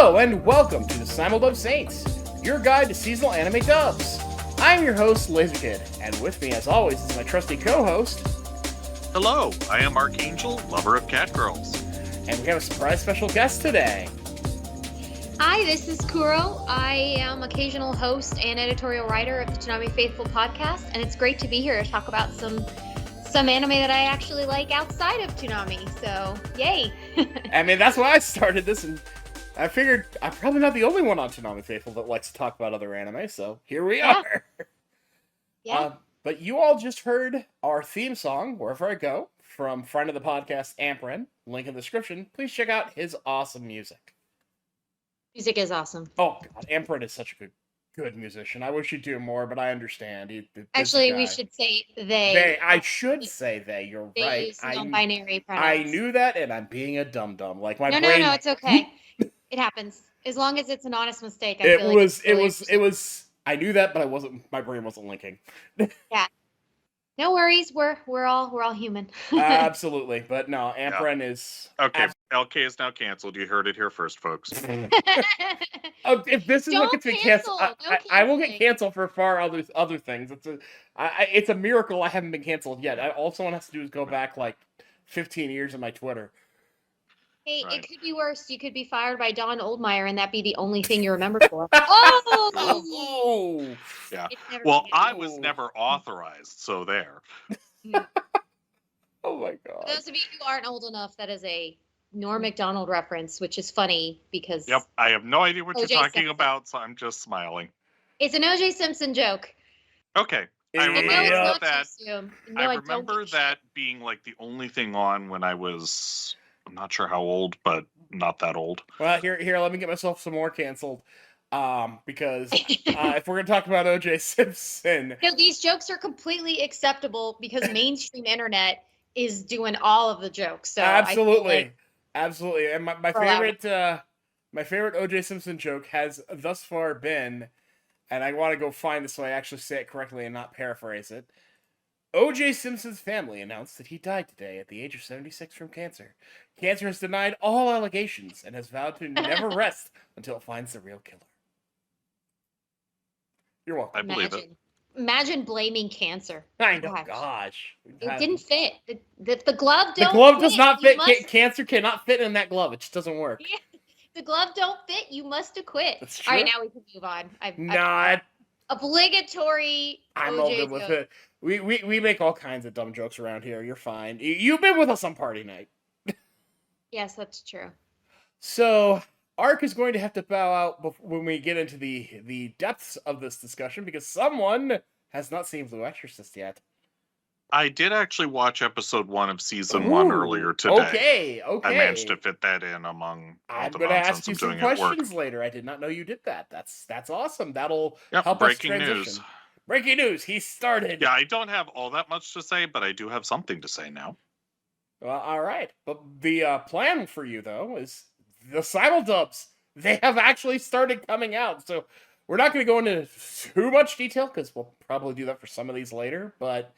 Hello and welcome to the Simuldub Saints, your guide to seasonal anime dubs. I'm your host, LaserKid, and with me as always is my trusty co-host. Hello, I am Archangel, lover of cat girls. And we have a surprise special guest today. Hi, this is Kuro. I am occasional host and editorial writer of the Toonami Faithful podcast, and it's great to be here to talk about some anime that I actually like outside of Toonami, so yay! I mean, that's why I started this, and I figured I'm probably not the only one on Toonami Faithful that likes to talk about other anime, so here we are. Yeah. But you all just heard our theme song, Wherever I Go, from friend of the podcast, Ampren. Link in the description. Please check out his awesome music. Music is awesome. Oh, God, Ampren is such a good musician. I wish he'd do more, but I understand. Actually, we should say they. I should say they. You're they right. use non-binary pronouns. I knew that, and I'm being a dum-dum. Like my brain. No, it's okay. It happens. As long as it's an honest mistake. It was. I knew that, but I wasn't. My brain wasn't linking. Yeah. No worries. We're all human. Absolutely, but no. Ampren is okay. LK is now canceled. You heard it here first, folks. If this is what gets me canceled, I will get canceled for far other things. It's a miracle I haven't been canceled yet. All someone has to do is go back like 15 years in my Twitter. Hey, right. It could be worse. You could be fired by Don Oldmeyer, and that be the only thing you remember for. Oh! Yeah. Well, I was never authorized, so there. Oh my God. For those of you who aren't old enough, that is a Norm Macdonald reference, which is funny because... Yep, I have no idea what you're talking about, so I'm just smiling. It's an O.J. Simpson joke. Okay. I remember that. I remember that being like the only thing on when I was... I'm not sure how old, but not that old. Well, here, let me get myself some more canceled. Because if we're gonna talk about O.J. Simpson, no, these jokes are completely acceptable because mainstream internet is doing all of the jokes. So absolutely. And my favorite O.J. Simpson joke has thus far been, and I want to go find this so I actually say it correctly and not paraphrase it. O.J. Simpson's family announced that he died today at the age of 76 from cancer. Cancer has denied all allegations and has vowed to never rest until it finds the real killer. You're welcome. I believe it. Imagine blaming cancer. I know, gosh. It didn't fit. The glove don't fit. The glove does not fit. Cancer cannot fit in that glove. It just doesn't work. Yeah. The glove don't fit. You must acquit. That's true. All right, now we can move on. Not obligatory. I'm all good with it. We make all kinds of dumb jokes around here. You're fine. You've been with us on party night. Yes, that's true. So, Ark is going to have to bow out when we get into the depths of this discussion because someone has not seen Blue Exorcist yet. I did actually watch episode 1 of season 1 earlier today. Okay. I managed to fit that in among I'm going to ask you some questions later. I did not know you did that. That's awesome. That'll help us transition. News. Breaking news. He started. Yeah, I don't have all that much to say, but I do have something to say now. Well, all right. But the plan for you, though, is the Simuldubs. They have actually started coming out. So we're not going to go into too much detail because we'll probably do that for some of these later. But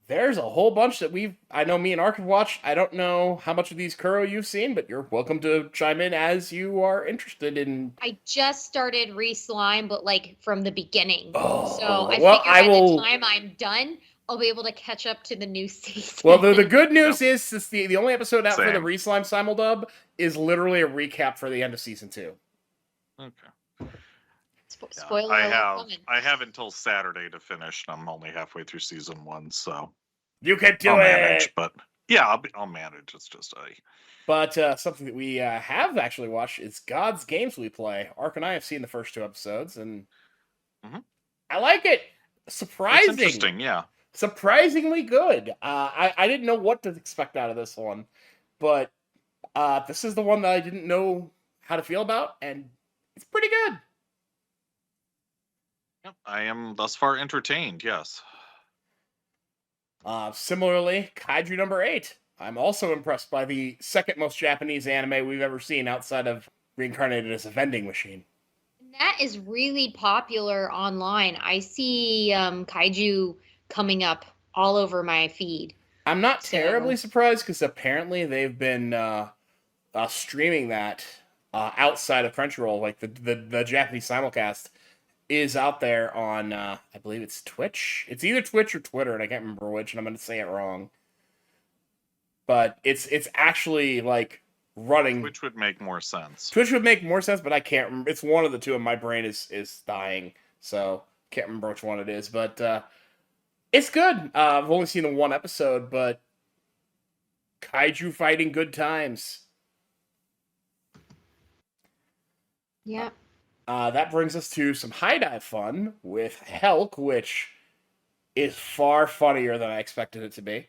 there's a whole bunch that I know me and Ark have watched. I don't know how much of these Kuro you've seen, but you're welcome to chime in as you are interested in. I just started Re-Slime, but like from the beginning. Oh, so I figure by the time I'm done, I'll be able to catch up to the new season. Well, the good news is the only episode out for the Re-Slime Simuldub is literally a recap for the end of season 2. Okay. Spoiler I have until Saturday to finish, and I'm only halfway through season 1, so you can do I'll it. Manage, but yeah, I'll manage. It's just But something that we have actually watched is God's Games We Play. Ark and I have seen the first 2 episodes, and I like it. Surprising. It's interesting, yeah. Surprisingly good. I didn't know what to expect out of this one, but this is the one that I didn't know how to feel about, and it's pretty good. I am thus far entertained, yes. Similarly, Kaiju number 8. I'm also impressed by the second most Japanese anime we've ever seen outside of Reincarnated as a Vending Machine. That is really popular online. I see Kaiju coming up all over my feed. I'm not terribly surprised because apparently they've been streaming that outside of Crunchyroll, like the Japanese simulcast is out there on I believe it's Twitch. It's either Twitch or Twitter, and I can't remember which, and I'm gonna say it wrong. But it's actually like running. Which would make more sense. Twitch would make more sense, but I can't remember. It's one of the two, and my brain is dying, so can't remember which one it is. But it's good. I've only seen the one episode, but kaiju fighting good times. Yeah. That brings us to some high dive fun with Helk, which is far funnier than I expected it to be.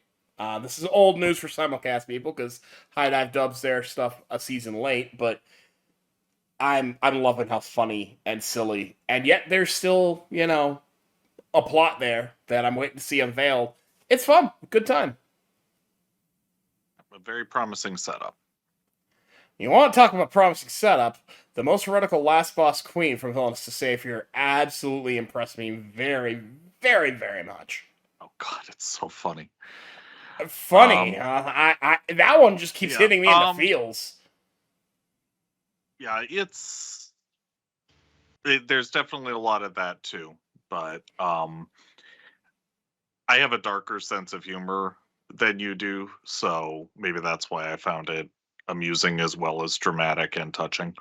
This is old news for simulcast people because high dive dubs their stuff a season late, but I'm loving how funny and silly, and yet there's still a plot there that I'm waiting to see unveiled. It's fun, good time. A very promising setup. You want to talk about promising setup? The most heretical last boss queen from Villainous to Savior absolutely impressed me very, very, very much. Oh God, it's so funny. Funny. That one just keeps hitting me in the feels. Yeah, there's definitely a lot of that too, but I have a darker sense of humor than you do, so maybe that's why I found it amusing as well as dramatic and touching.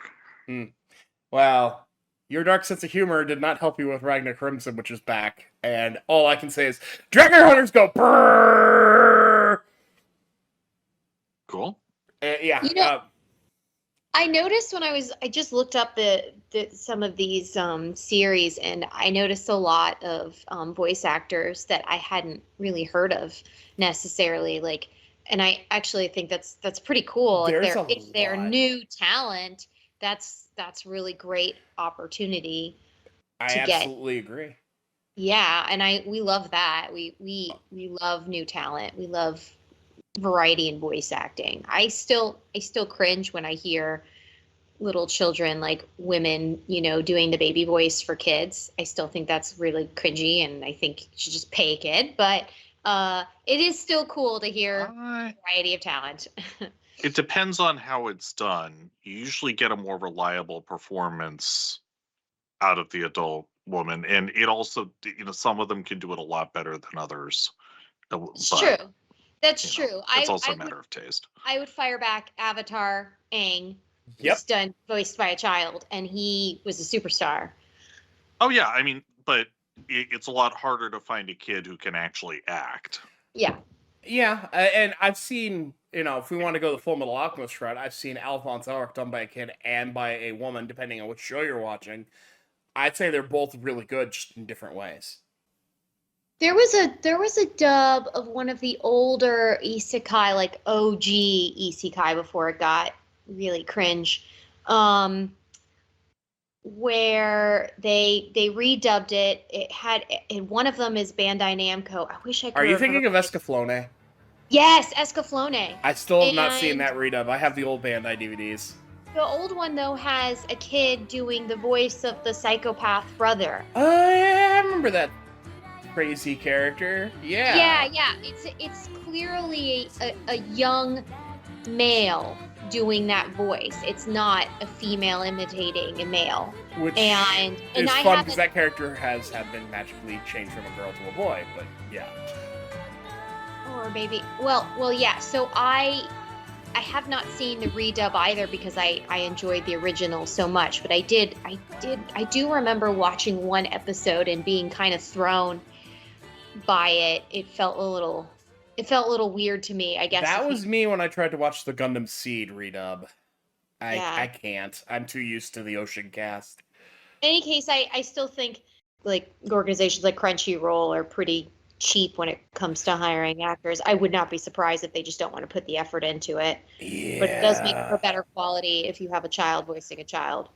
Well, your dark sense of humor did not help you with Ragnar Crimson, which is back, and all I can say is, Dragon Hunters go brrrr! Cool. Yeah. I noticed when I just looked up some of these series, and I noticed a lot of voice actors that I hadn't really heard of necessarily. Like, and I actually think that's pretty cool. If they're new talent, that's really great opportunity. I absolutely agree. Yeah, and we love that. We love new talent. We love variety in voice acting. I still cringe when I hear little children, like women, doing the baby voice for kids. I still think that's really cringy, and I think you should just pay a kid. But it is still cool to hear variety of talent. It depends on how it's done. You usually get a more reliable performance out of the adult woman, and it also, some of them can do it a lot better than others. It's true. That's true. It's also a matter of taste. I would fire back Avatar Aang. Yep. He's voiced by a child, and he was a superstar. Oh yeah, I mean, but it's a lot harder to find a kid who can actually act. Yeah. Yeah, and I've seen, if we want to go the Full Metal Alchemist route, I've seen Alphonse Elric done by a kid and by a woman, depending on which show you're watching. I'd say they're both really good, just in different ways. There was a dub of one of the older isekai, like OG isekai before it got really cringe, where they redubbed it. And one of them is Bandai Namco. I wish I could. Are you thinking of Escaflowne? Yes, Escaflowne. I still have not seen that redub. I have the old Bandai DVDs. The old one, though, has a kid doing the voice of the psychopath brother. I remember that crazy character. Yeah. Yeah. It's clearly a young male doing that voice. It's not a female imitating a male. Which is fun because that character has been magically changed from a girl to a boy, but yeah. Or maybe, well, yeah. So I have not seen the redub either because I enjoyed the original so much, but I do remember watching one episode and being kind of thrown by it. It felt a little weird to me, I guess. That was me when I tried to watch the Gundam Seed redub. I can't. I'm too used to the Ocean cast. In any case, I still think like organizations like Crunchyroll are pretty cheap when it comes to hiring actors. I would not be surprised if they just don't want to put the effort into it. Yeah. But it does make for better quality if you have a child voicing a child.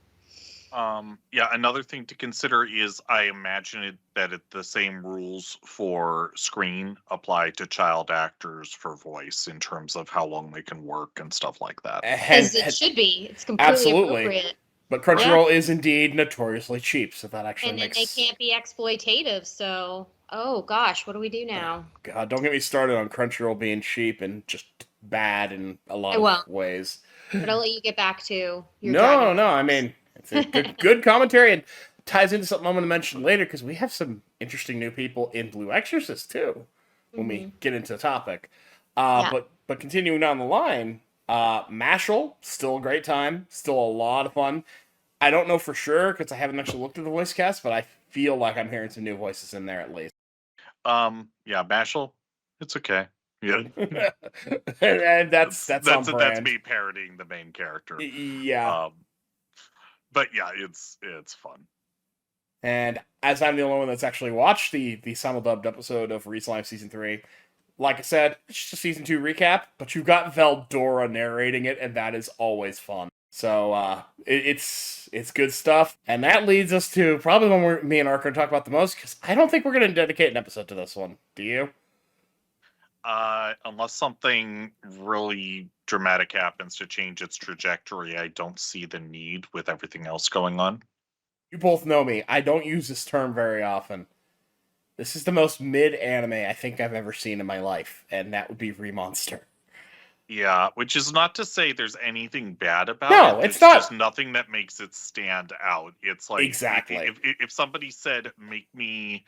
Yeah, another thing to consider is I imagine that the same rules for screen apply to child actors for voice in terms of how long they can work and stuff like that. As it should be. It's completely appropriate. But Crunchyroll is indeed notoriously cheap, so that actually makes... And they can't be exploitative, so... Oh, gosh, what do we do now? God, don't get me started on Crunchyroll being cheap and just bad in a lot I of won't. ways. But I'll let you get back to your No, Dragon no. I Ball. mean, it's a good commentary and ties into something I'm going to mention later because we have some interesting new people in Blue Exorcist too when we get into the topic. Yeah. But continuing down the line, Mashal, still a great time, still a lot of fun. I don't know for sure because I haven't actually looked at the voice cast, but I feel like I'm hearing some new voices in there at least. Yeah, Mashal, it's okay. Yeah, And that's on brand. That's me parodying the main character. Yeah. But yeah, it's fun. And as I'm the only one that's actually watched the simuldubbed episode of Reslime Season 3, like I said, it's just a Season 2 recap, but you've got Veldora narrating it, and that is always fun. So, it's good stuff. And that leads us to probably one me and Ark are going to talk about the most, because I don't think we're going to dedicate an episode to this one. Do you? Unless something really dramatic happens to change its trajectory, I don't see the need with everything else going on. You both know me. I don't use this term very often. This is the most mid-anime I think I've ever seen in my life, and that would be Remonster. Yeah, which is not to say there's anything bad about No, it. it's not. Just nothing that makes it stand out. It's like, exactly. If somebody said, make me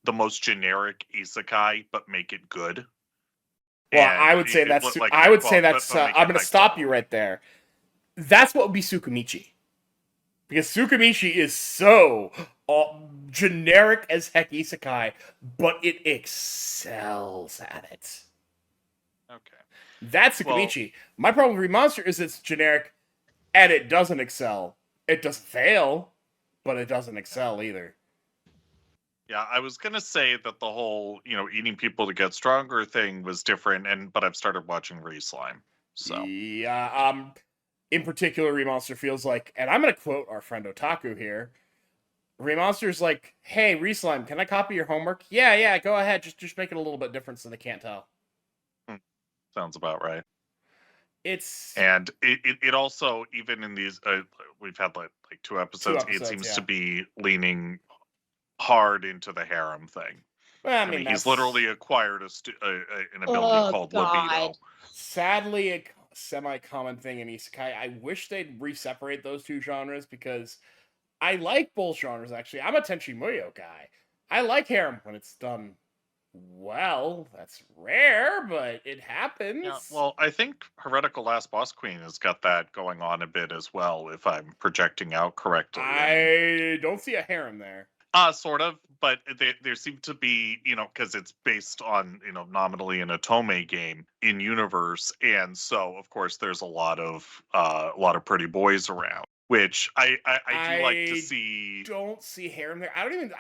the most generic isekai, but make it good. Well, I would say that's. I would say that's. I'm going to stop you right there. That's what would be Tsukimichi, because Tsukimichi is so generic as heck isekai, but it excels at it. Okay. That's Tsukimichi. My problem with Remonster is it's generic, and it doesn't excel. It doesn't fail, but it doesn't excel either. Yeah, I was gonna say that the whole, eating people to get stronger thing was different, but I've started watching Reslime. So yeah, in particular, Remonster feels like, and I'm gonna quote our friend Otaku here. Remonster's like, "Hey, Reslime, can I copy your homework?" Yeah, go ahead. Just make it a little bit different so they can't tell. Sounds about right. And it also, even in these, we've had like 2 episodes. It seems to be leaning hard into the harem thing. Well, I mean he's literally acquired an ability called libido. Sadly, a semi-common thing in isekai. I wish they'd re-separate those two genres because I like both genres, actually. I'm a Tenchi Muyo guy. I like harem when it's done well. That's rare, but it happens. Yeah, well, I think Heretical Last Boss Queen has got that going on a bit as well, if I'm projecting out correctly. I don't see a harem there. Sort of, but there seem to be, because it's based on, nominally an Otome game in universe, and so of course there's a lot of pretty boys around, which I do like to see. Don't see harem there. I don't even.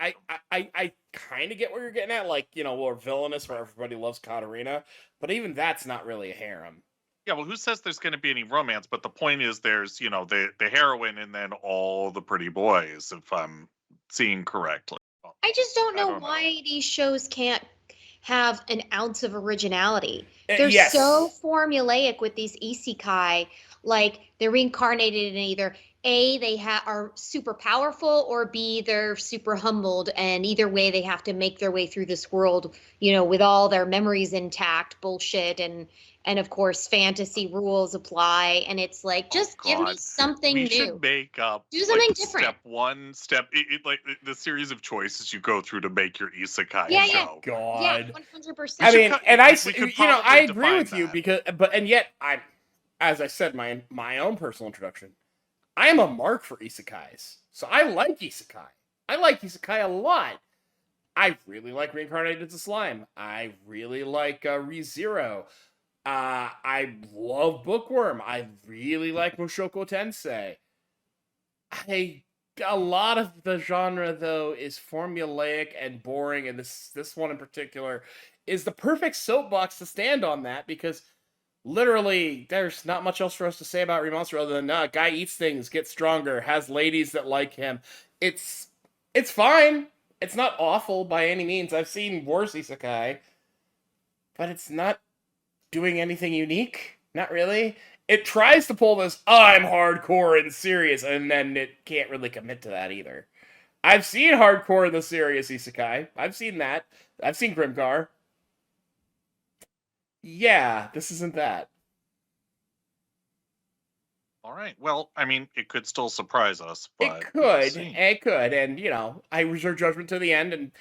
I kind of get where you're getting at, like or villainous, where everybody loves Katarina, but even that's not really a harem. Yeah, well, who says there's going to be any romance? But the point is, there's the heroine and then all the pretty boys, if I'm seeing correctly. I just don't know why these shows can't have an ounce of originality. They're so formulaic with these isekai, like they're reincarnated in either A, they are super powerful, or B, they're super humbled, and either way they have to make their way through this world, with all their memories intact, bullshit, and of course fantasy rules apply, and it's like, just give me something new. We should make up do something different. Step like the series of choices you go through to make your isekai show. Yeah. God. Yeah, 100%. I mean, and I agree with you and yet as I said, my own personal introduction, I am a mark for isekais. So I like isekai. I like isekai a lot. I really like Reincarnated as a Slime. I really like ReZero. I love Bookworm. I really like Mushoku Tensei. A lot of the genre, though, is formulaic and boring, and this one in particular is the perfect soapbox to stand on that, because literally there's not much else for us to say about Remonster other than guy eats things, gets stronger, has ladies that like him. It's fine. It's not awful by any means. I've seen worse isekai, but it's not doing anything unique. Not really. It tries to pull this, I'm hardcore and serious, and then it can't really commit to that either. I've seen hardcore in the serious isekai. I've seen that. I've seen Grimgar. Yeah, this isn't that. All right. Well, I mean, it could still surprise us, but It we'll could, see. it could, and I reserve judgment to the end, and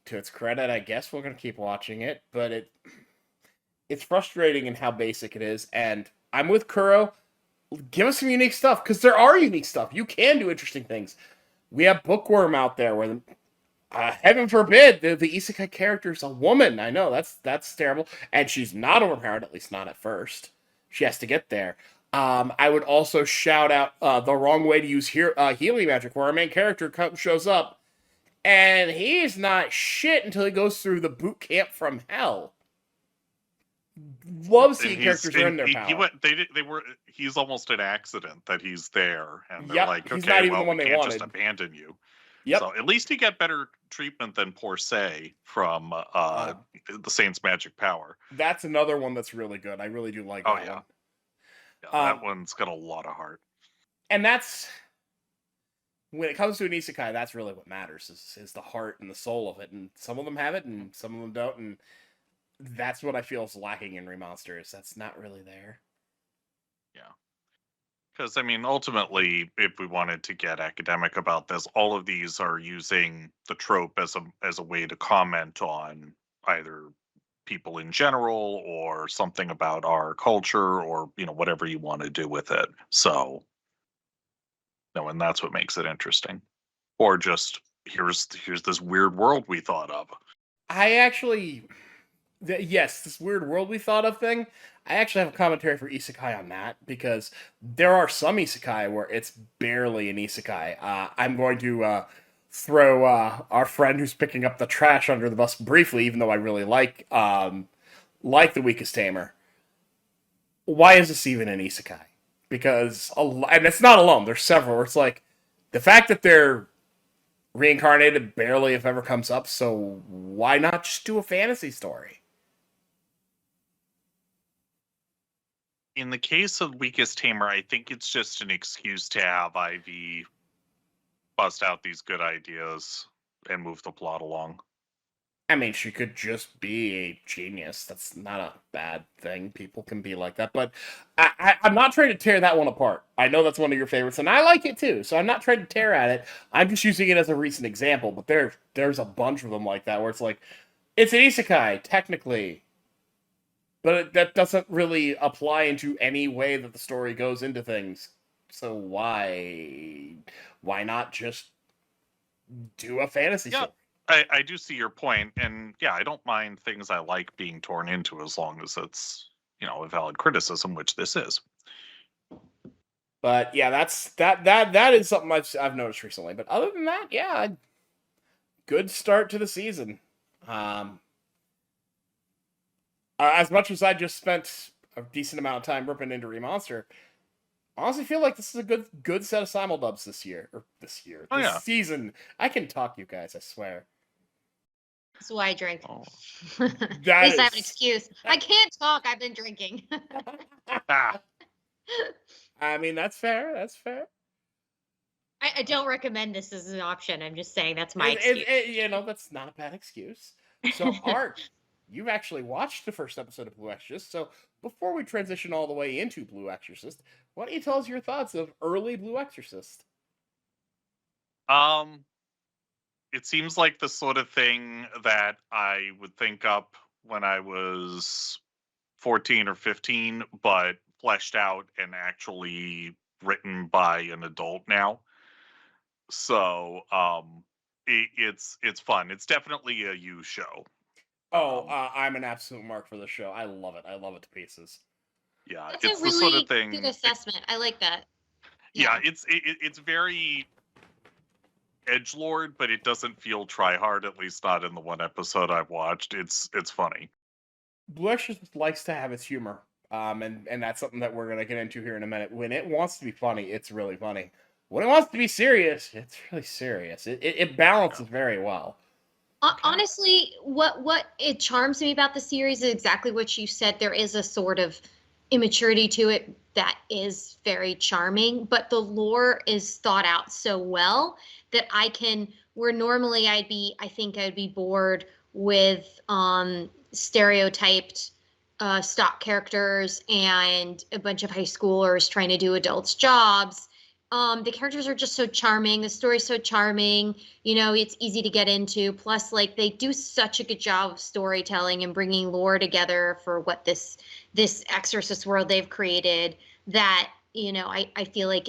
to its credit, I guess we're gonna keep watching it, but it's frustrating in how basic it is, and I'm with Kuro. Give us some unique stuff, because there are unique stuff. You can do interesting things. We have Bookworm out there, where heaven forbid the isekai character is a woman. I know that's terrible, and she's not overpowered, at least not at first. She has to get there. I would also shout out the wrong way to use healing magic, where our main character shows up, and he's not shit until he goes through the boot camp from hell. Love seeing characters earn their power. He's almost an accident that he's there, and they're Yep, like, he's not okay, even well, the one we they can't wanted. just abandon you. Yep. So at least he got better treatment than poor Say from the Saints' magic power. That's another one that's really good. I really do like that one. Yeah, that one's got a lot of heart. And that's when it comes to an isekai, that's really what matters is the heart and the soul of it. And some of them have it, and some of them don't. And that's what I feel is lacking in Remonsters. That's not really there. Yeah. Because, I mean, ultimately, if we wanted to get academic about this, all of these are using the trope as a way to comment on either people in general or something about our culture or, whatever you want to do with it. So, and that's what makes it interesting. Or just, here's this weird world we thought of. I actually... Yes, this weird world we thought of thing. I actually have a commentary for isekai on that, because there are some isekai where it's barely an isekai. I'm going to throw our friend who's picking up the trash under the bus briefly, even though I really like The Weakest Tamer. Why is this even an isekai? Because, and it's not alone, there's several, where it's like, the fact that they're reincarnated barely if ever comes up, so why not just do a fantasy story? In the case of Weakest Tamer, I think it's just an excuse to have Ivy bust out these good ideas and move the plot along. I mean, she could just be a genius. That's not a bad thing. People can be like that. But I'm not trying to tear that one apart. I know that's one of your favorites, and I like it too. So I'm not trying to tear at it. I'm just using it as a recent example. But there's a bunch of them like that, where it's like, it's an isekai, technically. But that doesn't really apply into any way that the story goes into things. So why not just do a fantasy story? I do see your point, and I don't mind things I like being torn into as long as it's a valid criticism, which this is. But yeah, that is something I've noticed recently. But other than that, good start to the season. As much as I just spent a decent amount of time ripping into Remonster, I honestly feel like this is a good set of Simuldubs this season. I can talk, you guys, I swear. That's why I drink. Oh. At least I have an excuse. I can't talk. I've been drinking. I mean, that's fair. That's fair. I don't recommend this as an option. I'm just saying that's my excuse. That's not a bad excuse. So, Art, you've actually watched the first episode of Blue Exorcist. So, before we transition all the way into Blue Exorcist, why don't you tell us your thoughts of early Blue Exorcist? It seems like the sort of thing that I would think up when I was 14 or 15, but fleshed out and actually written by an adult now. So it's fun. It's definitely a you show. I'm an absolute mark for the show. I love it. I love it to pieces. Yeah, that's it's a really the sort of thing. Good assessment. I like that. Yeah, it's very edgelord, but it doesn't feel try hard. At least not in the one episode I've watched. It's funny. Blue Exorcist likes to have its humor, and that's something that we're gonna get into here in a minute. When it wants to be funny, it's really funny. When it wants to be serious, it's really serious. It balances very well. Honestly, what it charms me about the series is exactly what you said. There is a sort of immaturity to it that is very charming, but the lore is thought out so well that where normally I think I'd be bored with stereotyped stock characters and a bunch of high schoolers trying to do adults' jobs. The characters are just so charming. The story's so charming. It's easy to get into. Plus, like, they do such a good job of storytelling and bringing lore together for what this Exorcist world they've created. That I feel like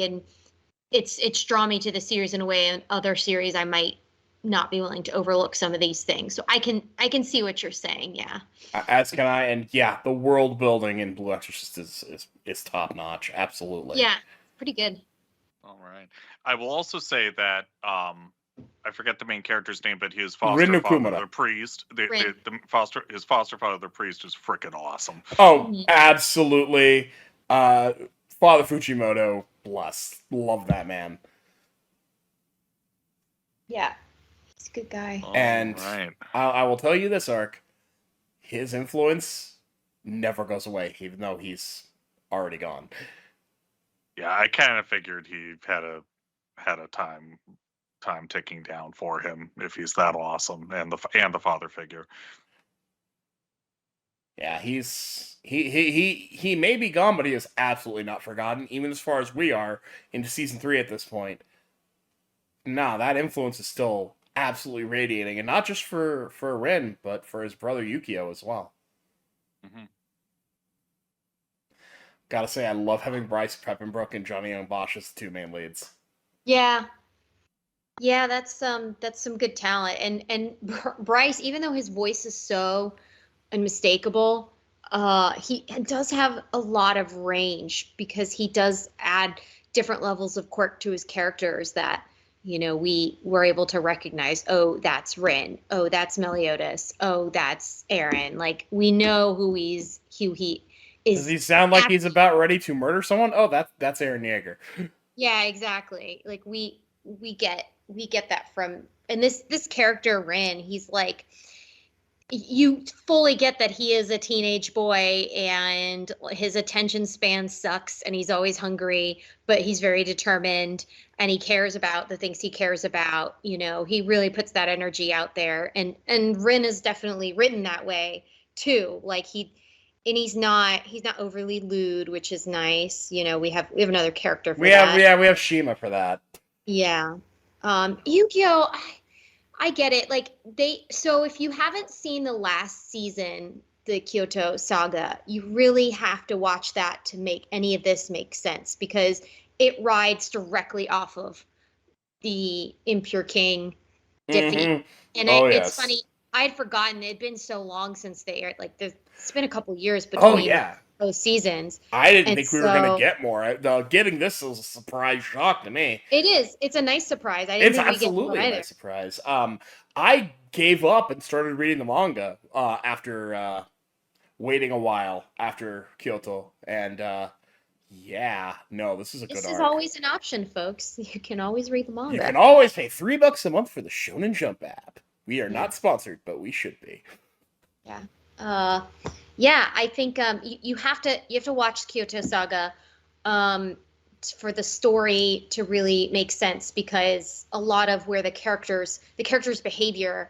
it's drawn me to the series in a way. In other series, I might not be willing to overlook some of these things. So I can see what you're saying. Yeah. As can I, and yeah, the world building in Blue Exorcist is top notch. Absolutely. Yeah, pretty good. All right. I will also say that I forget the main character's name, but his Rin foster father, Kumara. the priest, Rin. his foster father, the priest, is freaking awesome. Oh, absolutely. Father Fujimoto, bless. Love that man. Yeah, he's a good guy. And right. I will tell you this, Ark. His influence never goes away, even though he's already gone. Yeah, I kind of figured he had a time ticking down for him if he's that awesome, and the father figure. Yeah, he may be gone, but he is absolutely not forgotten, even as far as we are into season 3 at this point. Nah, that influence is still absolutely radiating, and not just for Rin, but for his brother Yukio as well. Mm-hmm. Gotta say, I love having Bryce Peppenbrook and Johnny Young Bosch as the two main leads. Yeah, that's some good talent. And Bryce, even though his voice is so unmistakable, he does have a lot of range because he does add different levels of quirk to his characters that we were able to recognize. Oh, that's Rin. Oh, that's Meliodas. Oh, that's Aaron. Like, we know who he is. Does he sound like he's about ready to murder someone? Oh, that's Aaron Yeager. Yeah, exactly. Like, we get that from, and this character Rin, he's like, you fully get that he is a teenage boy and his attention span sucks and he's always hungry, but he's very determined and he cares about the things he cares about. He really puts that energy out there, and Rin is definitely written that way too. Like, he's not overly lewd, which is nice. We have another character for that. We have Shima for that. Yeah. Yu-Gi-Oh! I get it. Like, so if you haven't seen the last season, the Kyoto Saga, you really have to watch that to make any of this make sense, because it rides directly off of the Impure King defeat. Mm-hmm. And it's funny. I'd forgotten. It'd been so long since they aired. Like, it's been a couple years between those seasons. I didn't think we were going to get more. Getting this was a surprise shock to me. It is. It's a nice surprise. I didn't think absolutely a nice surprise. I gave up and started reading the manga after waiting a while after Kyoto, and this is a good arc. This is always an option, folks. You can always read the manga. You can always pay $3 a month for the Shonen Jump app. We are not sponsored, but we should be. Yeah. I think you have to watch Kyoto Saga for the story to really make sense, because a lot of where the characters' behavior,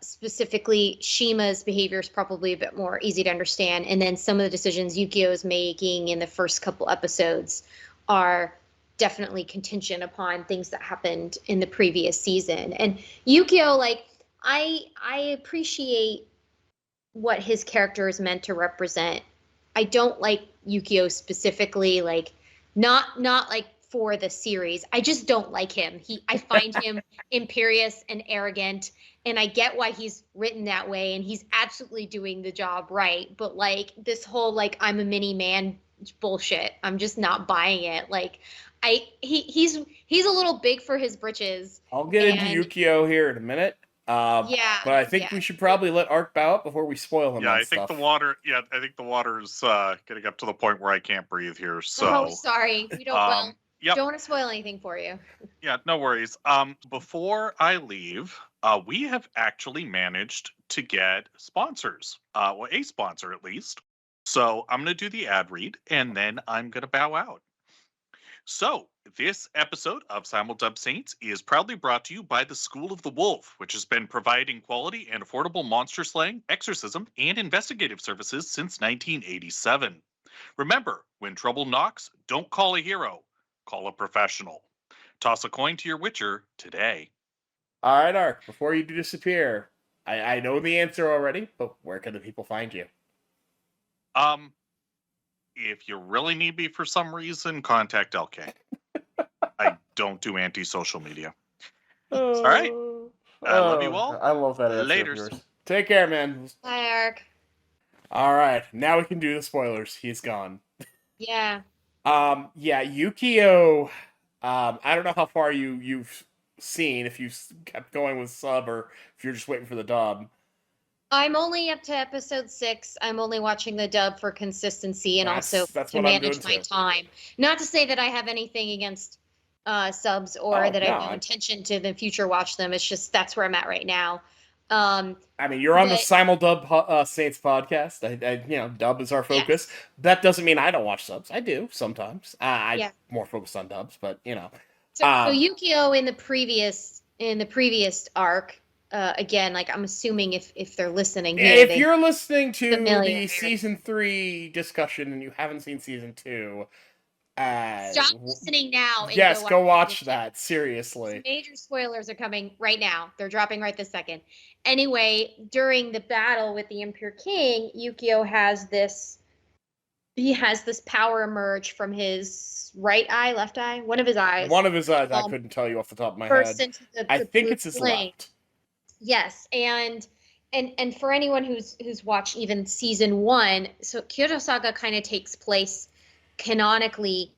specifically Shima's behavior, is probably a bit more easy to understand, and then some of the decisions Yukio is making in the first couple episodes are definitely contingent upon things that happened in the previous season. And Yukio, like, I appreciate what his character is meant to represent. I don't like Yukio specifically, like, not like for the series. I just don't like him. I find him imperious and arrogant, and I get why he's written that way, and he's absolutely doing the job right. But, like, this whole, like, I'm a mini man bullshit, I'm just not buying it. Like, he's a little big for his britches. I'll get into Yukio here in a minute. But I think we should probably let Ark bow out before we spoil him. I think the water. Yeah, I think the water's getting up to the point where I can't breathe here. So, sorry, we don't. Don't want to spoil anything for you. Yeah, no worries. Before I leave, we have actually managed to get sponsors. Well, a sponsor at least. So I'm going to do the ad read, and then I'm going to bow out. So, this episode of Simuldub Saints is proudly brought to you by the School of the Wolf, which has been providing quality and affordable monster slaying, exorcism, and investigative services since 1987. Remember, when trouble knocks, don't call a hero, call a professional. Toss a coin to your Witcher today. All right, Ark, before you disappear, I know the answer already, but where can the people find you? If you really need me for some reason, contact LK. I don't do anti-social media. All right. I love you all. I love that answer of Laters. yours. Take care, man. Hi, Ark. All right, now we can do the spoilers. He's gone. Yeah. Yeah, Yukio. I don't know how far you've seen, if you've kept going with sub or if you're just waiting for the dub. I'm only up to episode 6. I'm only watching the dub for consistency and That's also what to I'm manage doing my too. time. Not to say that I have anything against subs or that I have no no. intention to in the future watch them. It's just that's where I'm at right now. I mean, you're on the But- Simuldub Saints podcast. I dub is our focus. Yes. That doesn't mean I don't watch subs. I do sometimes. I'm Yeah. more focused on dubs, but So Um, Yukio in the previous arc, again, like I'm assuming if they're listening here, if you're listening to familiar. the season 3 discussion and you haven't seen season 2, stop listening now. And yes, go watch season that. Seriously. Some major spoilers are coming right now. They're dropping right this second. Anyway, during the battle with the Impure King, Yukio has this. He has this power emerge from his right eye, left eye, one of his eyes. One of his eyes, I couldn't tell you off the top of my bursts head. into the I think blue it's his flame. left. Yes, and for anyone who's watched even season 1, so Kyoto Saga kind of takes place canonically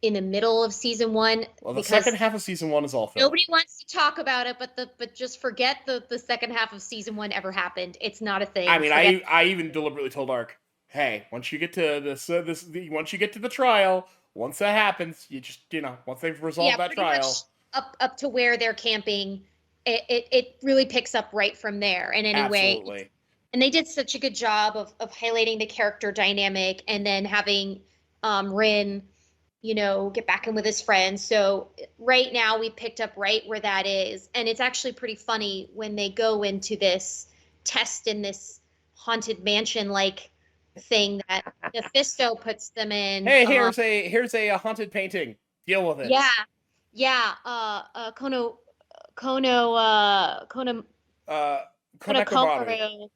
in the middle of season 1. Well, the because second half of season 1 is all filled. nobody wants to talk about it, but just forget the second half of season 1 ever happened. It's not a thing. I mean, Forget- I even deliberately told Ark, hey, once you get to once you get to the trial, once that happens, you just once they've resolved that pretty trial, much up to where they're camping, it really picks up right from there. And anyway, absolutely. and they did such a good job of highlighting the character dynamic and then having Rin, get back in with his friends. So right now we picked up right where that is. And it's actually pretty funny when they go into this test in this haunted mansion like thing that Mephisto puts them in. Hey, here's a haunted painting. Deal with it. Yeah. Kono Konekomaru.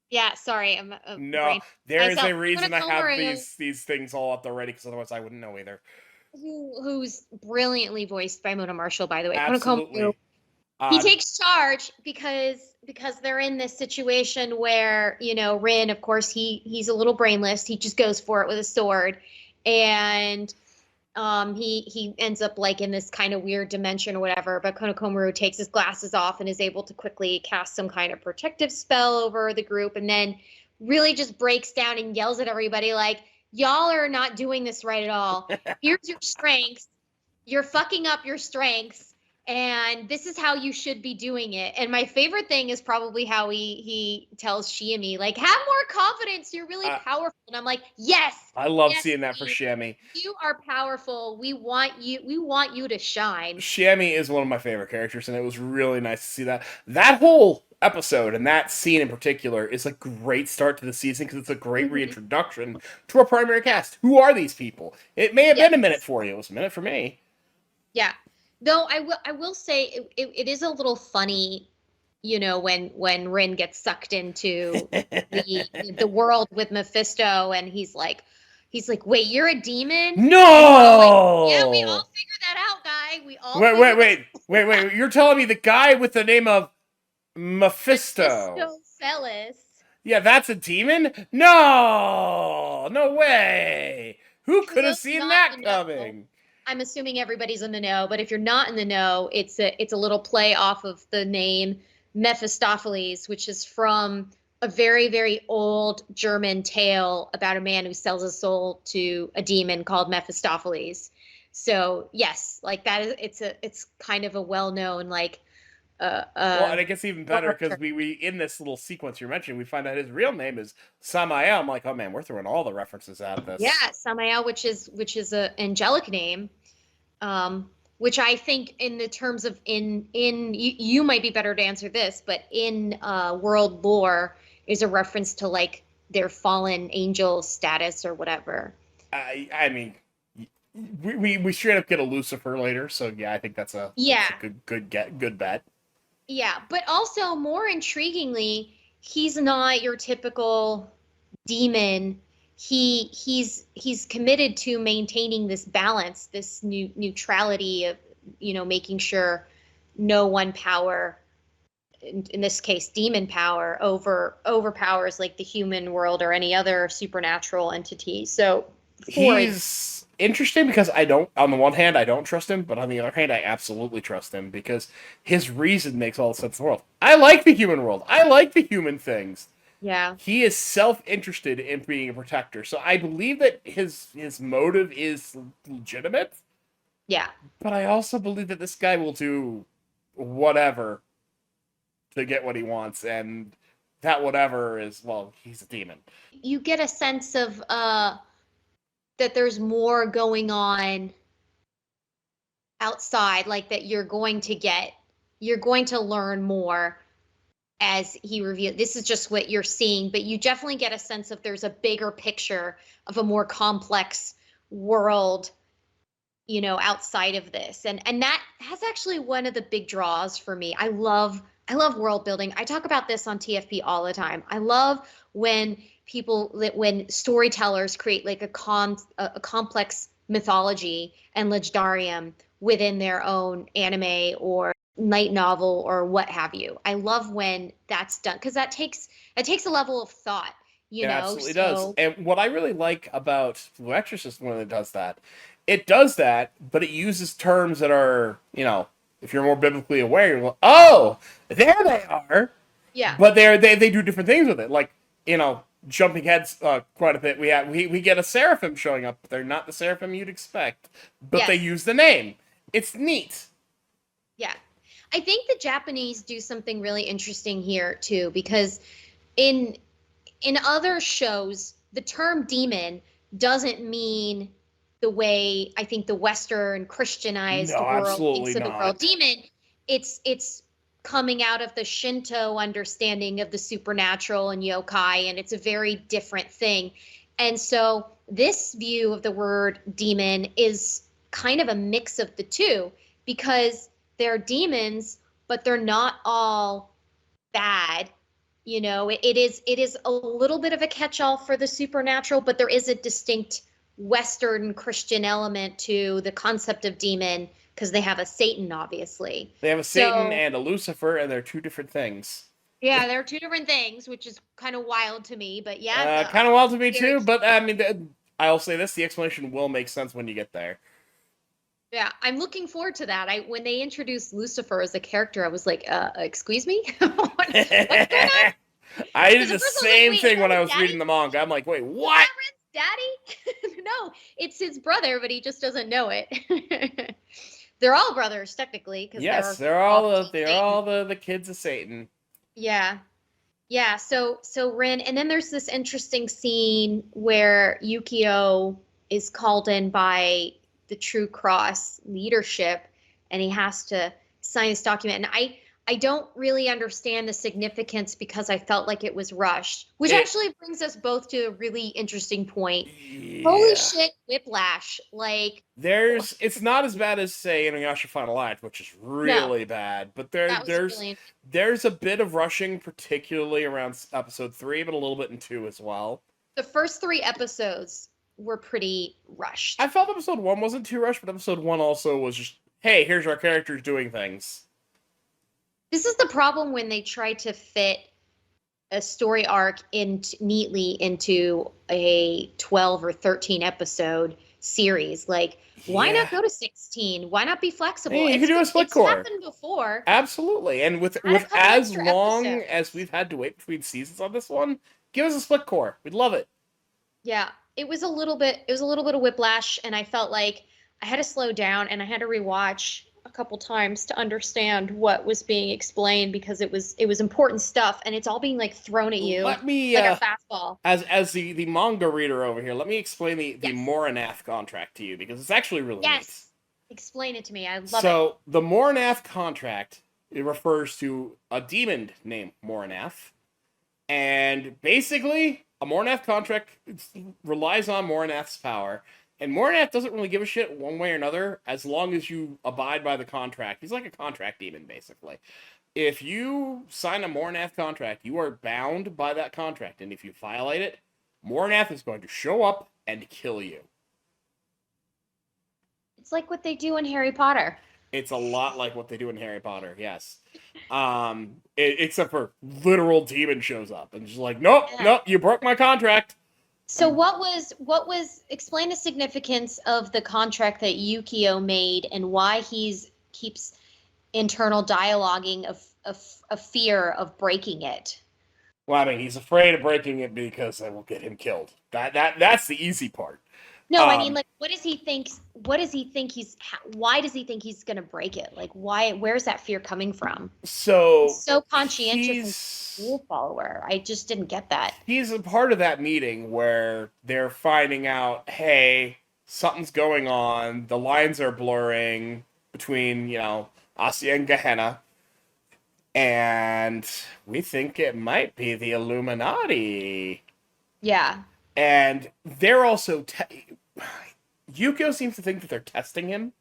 Yeah, sorry. I'm No, there is myself. a reason I have Konekomaru, these things all up there ready, because otherwise I wouldn't know either. who's brilliantly voiced by Mona Marshall, by the way. Absolutely. Konekomaru, he takes charge because they're in this situation where Rin, of course, he's a little brainless. He just goes for it with a sword, and he ends up like in this kind of weird dimension or whatever. But Konokomaru takes his glasses off and is able to quickly cast some kind of protective spell over the group, and then really just breaks down and yells at everybody like, y'all are not doing this right at all. Here's your strengths. You're fucking up your strengths. And this is how you should be doing it. And my favorite thing is probably how he tells Shiami, like, have more confidence. You're really powerful. And I'm like, yes. I love yes, seeing that for Shiami. You are powerful. We want you to shine. Shiami is one of my favorite characters, and it was really nice to see that. That whole episode and that scene in particular is a great start to the season, because it's a great reintroduction to our primary cast. Who are these people? It may have been a minute for you. It was a minute for me. Yeah. Though I will say it is a little funny, when Rin gets sucked into the world with Mephisto, and he's like, wait, you're a demon? No. Yeah, we all figured that out, guy. We all Wait. You're telling me the guy with the name of Mephisto? Mephistopheles. Yeah, that's a demon? No way. Who could have seen that coming? I'm assuming everybody's in the know, but if you're not in the know, it's a little play off of the name Mephistopheles, which is from a very, very old German tale about a man who sells his soul to a demon called Mephistopheles. So yes, like that is it's kind of a well-known like well, and it gets even better because we in this little sequence you're mentioning, we find out his real name is Samael. I'm like, oh man, we're throwing all the references out of this. Yeah, Samael, which is a angelic name. which I think in the terms of you might be better to answer this, but in world lore is a reference to like their fallen angel status or whatever. I mean, we straight up get a Lucifer later, so yeah, I think that's a good bet. Yeah, but also more intriguingly, he's not your typical demon. He's committed to maintaining this balance, this neutrality of, making sure no one power, in this case demon power, overpowers like the human world or any other supernatural entity. So he's interesting because on the one hand I don't trust him, but on the other hand I absolutely trust him because his reason makes all the sense in the world. I like the human world. I like the human things. Yeah. He is self-interested in being a protector. So I believe that his motive is legitimate. Yeah. But I also believe that this guy will do whatever to get what he wants, and that whatever is, well, he's a demon. You get a sense of that there's more going on outside, like that you're going to learn more as he revealed. This is just what you're seeing, but you definitely get a sense of there's a bigger picture of a more complex world, outside of this. And that has actually one of the big draws for me. I love world building. I talk about this on TFP all the time. I love when storytellers create like a complex mythology and legendarium within their own anime or light novel or what have you. I love when that's done because that takes a level of thought. It absolutely does. And what I really like about Blue Exorcist when it does that, but it uses terms that are, if you're more biblically aware, you're like, oh, there they are. Yeah. But they do different things with it. Like, jumping heads quite a bit. We get a seraphim showing up, but they're not the seraphim you'd expect. But they use the name. It's neat. Yeah. I think the Japanese do something really interesting here too, because in other shows, the term demon doesn't mean the way I think the Western Christianized world thinks of the world. Demon, it's coming out of the Shinto understanding of the supernatural and yokai, and it's a very different thing. And so this view of the word demon is kind of a mix of the two, because they're demons, but they're not all bad. It is a little bit of a catch-all for the supernatural, but there is a distinct Western Christian element to the concept of demon, because they have a Satan, obviously. They have a Satan and a Lucifer, and they're two different things. Yeah, they're two different things, which is kind of wild to me, but yeah. Kind of wild to me too, but I mean, I'll say this, the explanation will make sense when you get there. Yeah, I'm looking forward to that. When they introduced Lucifer as a character, I was like, excuse me? What's going on? I did the same thing when I was reading the manga. I'm like, wait, what? Daddy? No, it's his brother, but he just doesn't know it. They're all brothers, technically. Yes, they're all the kids of Satan. Yeah. Yeah, so Rin, and then there's this interesting scene where Yukio is called in by the True Cross leadership, and he has to sign this document. And I don't really understand the significance because I felt like it was rushed, which actually brings us both to a really interesting point. Yeah. Holy shit, whiplash. Like, it's not as bad as, say, Inuyasha Final Act, which is really bad, but there's a bit of rushing, particularly around episode 3, but a little bit in 2 as well. The first 3 episodes were pretty rushed. I felt episode 1 wasn't too rushed, but episode 1 also was just, hey, here's our characters doing things. This is the problem when they try to fit a story arc neatly into a 12 or 13 episode series. Like, why not go to 16? Why not be flexible? Hey, you can do a split core. It's happened before. Absolutely. And with as long as we've had to wait between seasons on this one, give us a split core. We'd love it. Yeah. It was a little bit of whiplash, and I felt like I had to slow down and I had to rewatch a couple times to understand what was being explained, because it was important stuff, and it's all being like thrown at you like a fastball. As the manga reader over here, let me explain the Moranath contract to you, because it's actually really neat. Explain it to me. I love it. So the Mornath contract, it refers to a demon named Mornath, and basically a Mornath contract relies on Mornath's power, and Mornath doesn't really give a shit one way or another as long as you abide by the contract. He's like a contract demon, basically. If you sign a Mornath contract, you are bound by that contract, and if you violate it, Mornath is going to show up and kill you. It's like what they do in Harry Potter. It's a lot like what they do in Harry Potter, yes. Except for literal demon shows up and just like, nope, you broke my contract. So what was explain the significance of the contract that Yukio made and why keeps internal dialoguing of fear of breaking it? Well, I mean, he's afraid of breaking it because it will get him killed. That's the easy part. No, I mean, like, what does he think why does he think he's going to break it? Like, where's that fear coming from? So he's so conscientious and rule follower. I just didn't get that. He's a part of that meeting where they're finding out, hey, something's going on. The lines are blurring between, Asya and Gehenna. And we think it might be the Illuminati. Yeah. And they're also... Yukio seems to think that they're testing him.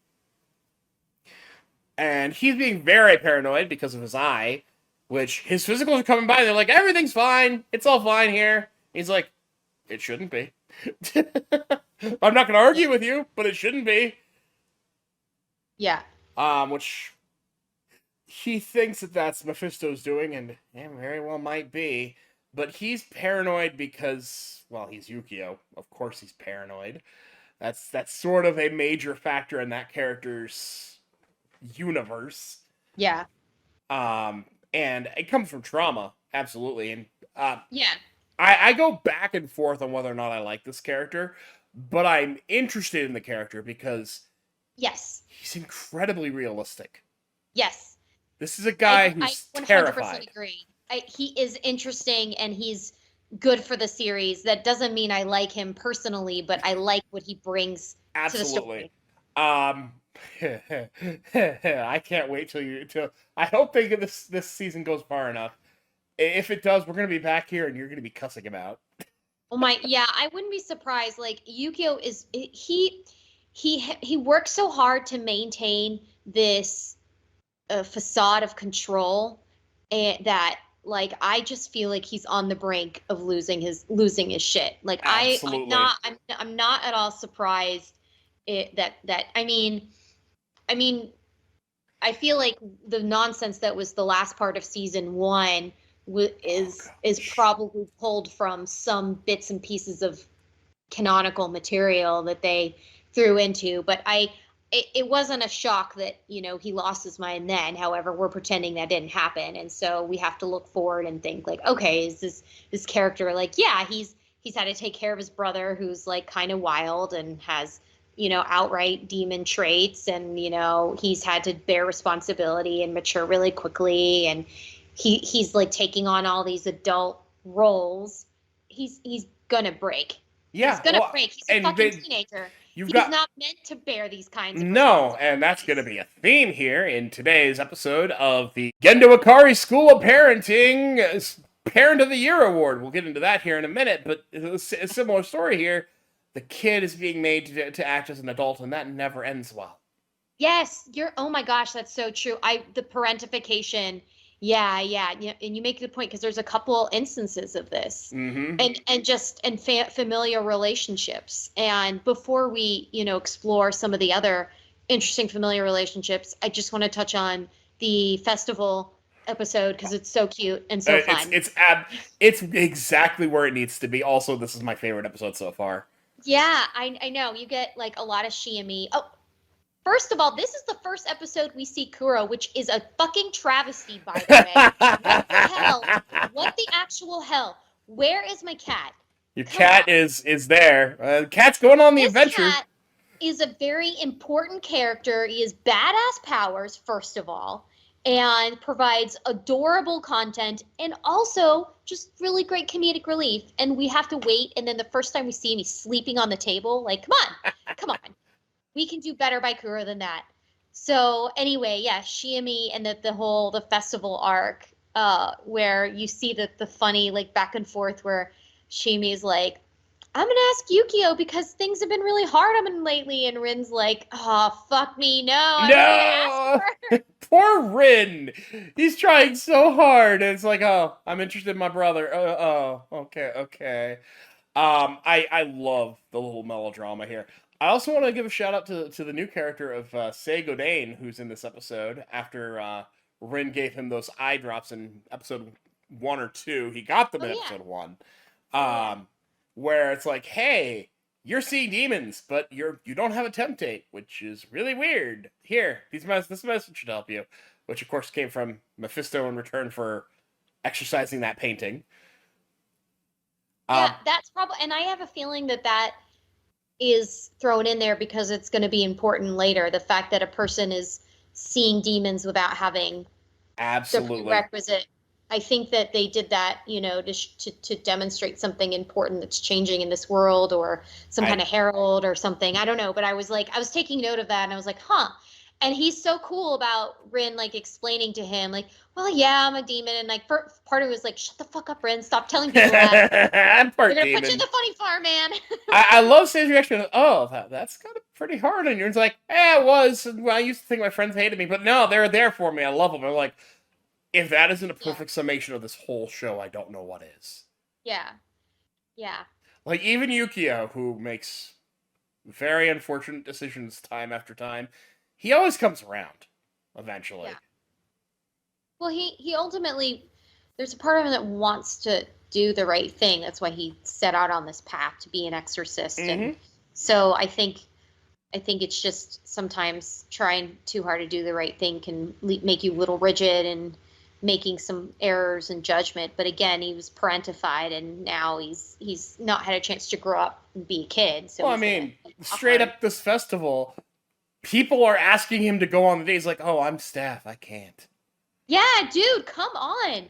And he's being very paranoid because of his eye, which his physicals are coming by. They're like, everything's fine. It's all fine here. He's like, it shouldn't be. I'm not going to argue with you, but it shouldn't be. Yeah. Which he thinks that that's Mephisto's doing, and very well might be. But he's paranoid because, well, he's Yukio. Of course he's paranoid. That's sort of a major factor in that character's universe. Yeah. And it comes from trauma, absolutely. And yeah. I go back and forth on whether or not I like this character, but I'm interested in the character because yes, he's incredibly realistic. Yes. This is a guy who's I 100% terrified. Agree. He is interesting and he's good for the series. That doesn't mean I like him personally, but I like what he brings Absolutely. to the story. I can't wait till I hope this season goes far enough. If it does, we're gonna be back here and you're gonna be cussing him out. Oh my, yeah, I wouldn't be surprised. Like Yukio is he works so hard to maintain this facade of control, and that like I just feel like he's on the brink of losing his shit. Like Absolutely. I'm not at all surprised that I mean I feel like the nonsense that was the last part of season 1 is probably pulled from some bits and pieces of canonical material that they threw into, but it wasn't a shock that, he lost his mind then. However, we're pretending that didn't happen. And so we have to look forward and think like, okay, is this character like, yeah, he's had to take care of his brother who's like kind of wild and has, outright demon traits. And, he's had to bear responsibility and mature really quickly. And he's like taking on all these adult roles. He's going to break. Yeah. He's going to break. He's a fucking teenager. He's not meant to bear these kinds of No, and that's going to be a theme here in today's episode of the Gendo Ikari School of Parenting Parent of the Year Award. We'll get into that here in a minute, but a similar story here. The kid is being made to act as an adult, and that never ends well. Yes, oh my gosh, that's so true. The parentification, yeah, and you make a good point because there's a couple instances of this, and familiar relationships. And before we, explore some of the other interesting familiar relationships, I just want to touch on the festival episode because it's so cute and so fun. It's exactly where it needs to be. Also, this is my favorite episode so far. Yeah, I know you get like a lot of Shiami. Oh. First of all, this is the first episode we see Kuro, which is a fucking travesty, by the way. What the hell? What the actual hell? Where is my cat? Your cat is there. Cat's going on the adventure. This cat is a very important character. He has badass powers, first of all, and provides adorable content and also just really great comedic relief. And we have to wait, and then the first time we see him, he's sleeping on the table. Like, come on. We can do better by Kuro than that. So anyway, yeah, Shiami and the festival arc, where you see the funny like back and forth where Shiami's like, I'm gonna ask Yukio because things have been really hard on him lately, and Rin's like, oh fuck me, no, I was gonna ask her. Poor Rin. He's trying so hard, and it's like, oh, I'm interested in my brother. Okay. I love the little melodrama here. I also want to give a shout out to the new character of Sei Godane, who's in this episode. After Rin gave him those eye drops in episode 1 or 2, he got them in episode 1. Where it's like, hey, you're seeing demons, but you don't have a temptate, which is really weird. Here, this message should help you. Which of course came from Mephisto in return for exercising that painting. Yeah, that's probably, and I have a feeling that is thrown in there because it's going to be important later. The fact that a person is seeing demons without having the prerequisite. I think that they did that, to demonstrate something important that's changing in this world, or some kind of herald or something. I don't know, but I was taking note of that, and I was like, huh. And he's so cool about Rin, like, explaining to him, like, well, yeah, I'm a demon. And, like, part of it was like, shut the fuck up, Rin. Stop telling people that. I'm part They're demon. going to put you in the funny farm, man. I love Say's reaction. Oh, that's kind of pretty hard on you. It's like, it was. Well, I used to think my friends hated me, but no, they're there for me. I love them. I'm like, if that isn't a perfect summation of this whole show, I don't know what is. Yeah. Like, even Yukio, who makes very unfortunate decisions time after time, he always comes around, eventually. Yeah. Well, he ultimately, there's a part of him that wants to do the right thing. That's why he set out on this path to be an exorcist. Mm-hmm. And so I think it's just sometimes trying too hard to do the right thing can make you a little rigid and making some errors in judgment. But again, he was parentified, and now he's not had a chance to grow up and be a kid. So well, I mean, straight up this festival, people are asking him to go on the day. He's like, oh, I'm staff. I can't. Yeah, dude, come on.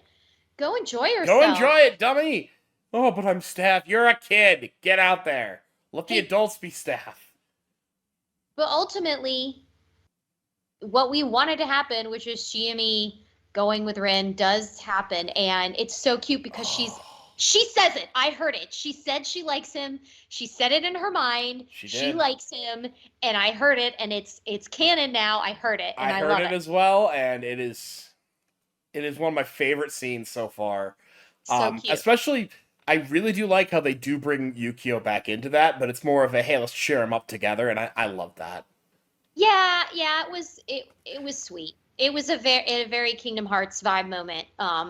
Go enjoy yourself. Go enjoy it, dummy. Oh, but I'm staff. You're a kid. Get out there. Let the adults be staff. But ultimately, what we wanted to happen, which is Shiami going with Rin, does happen. And it's so cute because she says it. I heard it. She said she likes him. She said it in her mind. She likes him, and I heard it, and it's canon now. I heard it, and I love it. I heard it as well, and it is one of my favorite scenes so far. So cute. Especially, I really do like how they do bring Yukio back into that, but it's more of a, hey, let's cheer him up together, and I love that. Yeah, it was sweet. It was a very Kingdom Hearts vibe moment.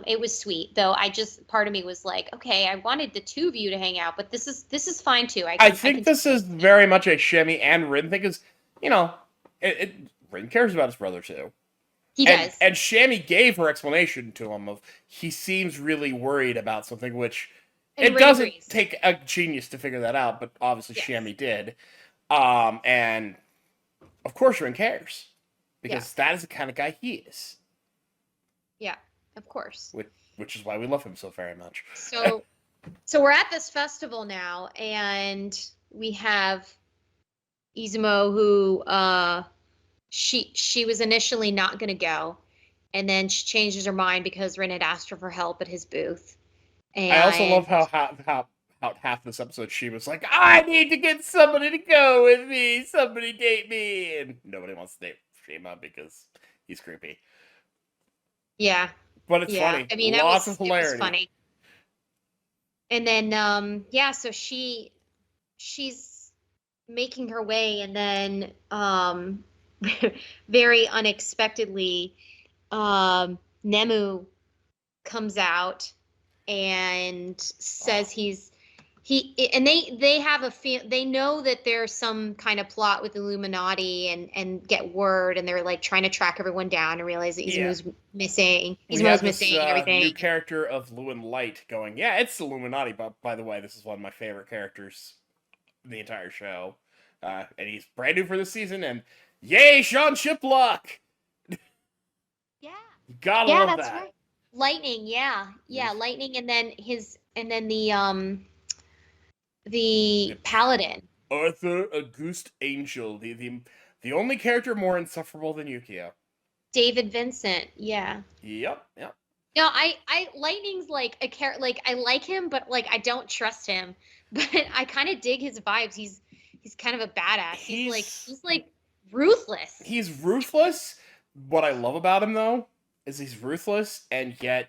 It was sweet, though. Part of me was like, okay, I wanted the two of you to hang out, but this is fine too. I think this is very much a Shemi and Rin thing, because Rin cares about his brother too. He does. And Shami gave her explanation to him of he seems really worried about something, which it doesn't take a genius to figure that out, but obviously Shami did. And of course Rin cares. Because that is the kind of guy he is. Yeah, of course. Which is why we love him so very much. So we're at this festival now, and we have Izumo, who she was initially not going to go, and then she changes her mind because Rin had asked her for help at his booth. And I also love how half this episode she was like, I need to get somebody to go with me. Somebody date me. And nobody wants to date Shima because he's creepy. Yeah. But it's funny. I mean, lots of hilarity. It was funny. And then, so she's making her way, and then very unexpectedly, Nemu comes out and says they have they know that there's some kind of plot with Illuminati and get word, and they're like trying to track everyone down and realize that Izumo's missing. Izumo's missing and everything. New character of Lewin Light going, yeah, it's Illuminati, but by the way, this is one of my favorite characters in the entire show. And he's brand new for this season, and yay, Sean Chiplock! Yeah. Gotta love that's that. Right. Lightning, yeah, Lightning, and then the Paladin. Arthur Auguste Angel, the only character more insufferable than Yukio. David Vincent, yeah. Yep. No, Lightning's like a character. Like I like him, but like I don't trust him. But I kind of dig his vibes. He's kind of a badass. He's like ruthless. He's ruthless. What I love about him though is he's ruthless, and yet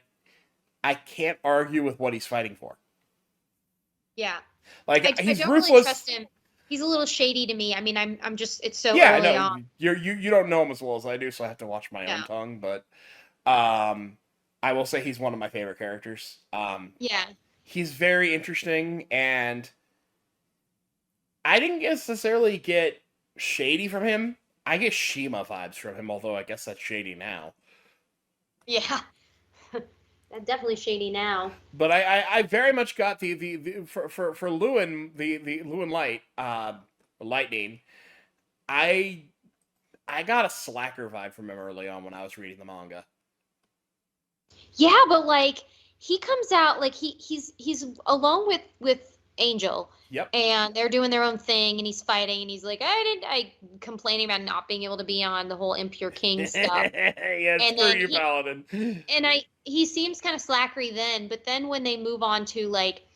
I can't argue with what he's fighting for. Yeah. Like I he's don't ruthless. really trust him. He's a little shady to me. I mean, I'm just it's so Yeah, early I know. on. You don't know him as well as I do, so I have to watch my own tongue. But I will say he's one of my favorite characters. Yeah. He's very interesting, and I didn't necessarily get shady from him. I get Shima vibes from him, although I guess that's shady now. Yeah. That's definitely shady now. But I very much got the for Lewin the Lewin Lightning. I got a slacker vibe from him early on when I was reading the manga. Yeah, but like he comes out like he's alone with Angel. Yep. And they're doing their own thing, and he's fighting, and he's like, I complaining about not being able to be on the whole Impure King stuff. Yeah, And screw then you, Paladin. And he seems kind of slackery then, but then when they move on to like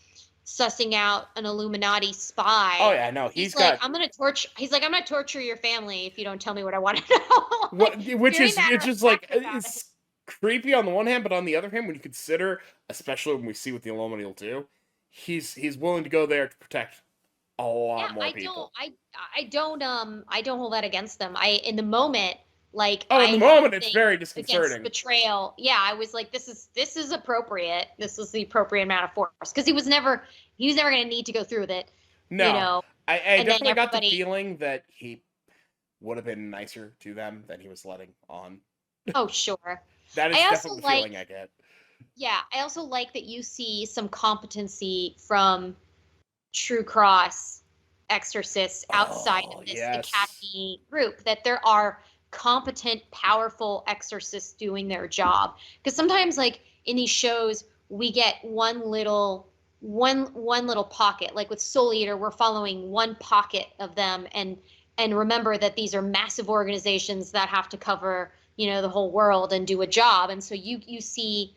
sussing out an Illuminati spy. Oh yeah, no, he's like, I'm gonna torture your family if you don't tell me what I want to know. Like, which is it's just like it's creepy on the one hand, but on the other hand, when you consider, especially when we see what the Illuminati will do, he's willing to go there to protect a lot more people. I don't hold that against them. In the moment, like in the moment it's very disconcerting. Betrayal. Yeah, I was like, this is appropriate. This was the appropriate amount of force because he was never going to need to go through with it. No, you know? I definitely got the feeling that he would have been nicer to them than he was letting on. Oh, sure. That is definitely the feeling I get. Yeah, I also like that you see some competency from True Cross exorcists outside of this academy group, that there are competent, powerful exorcists doing their job. Because sometimes, like in these shows, we get one little pocket. Like with Soul Eater, we're following one pocket of them, and remember that these are massive organizations that have to cover, the whole world and do a job. And so you see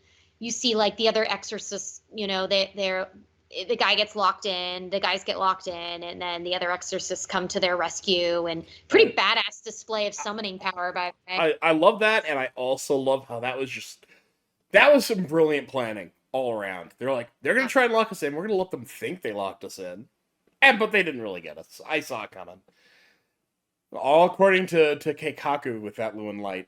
like the other exorcists, the guy gets locked in, the guys get locked in, and then the other exorcists come to their rescue, and pretty badass display of summoning power by the way. I love that, and I also love how that was some brilliant planning all around. They're like, they're going to try and lock us in, we're going to let them think they locked us in. But they didn't really get us. I saw it coming. All according to Keikaku with that Lewin Light.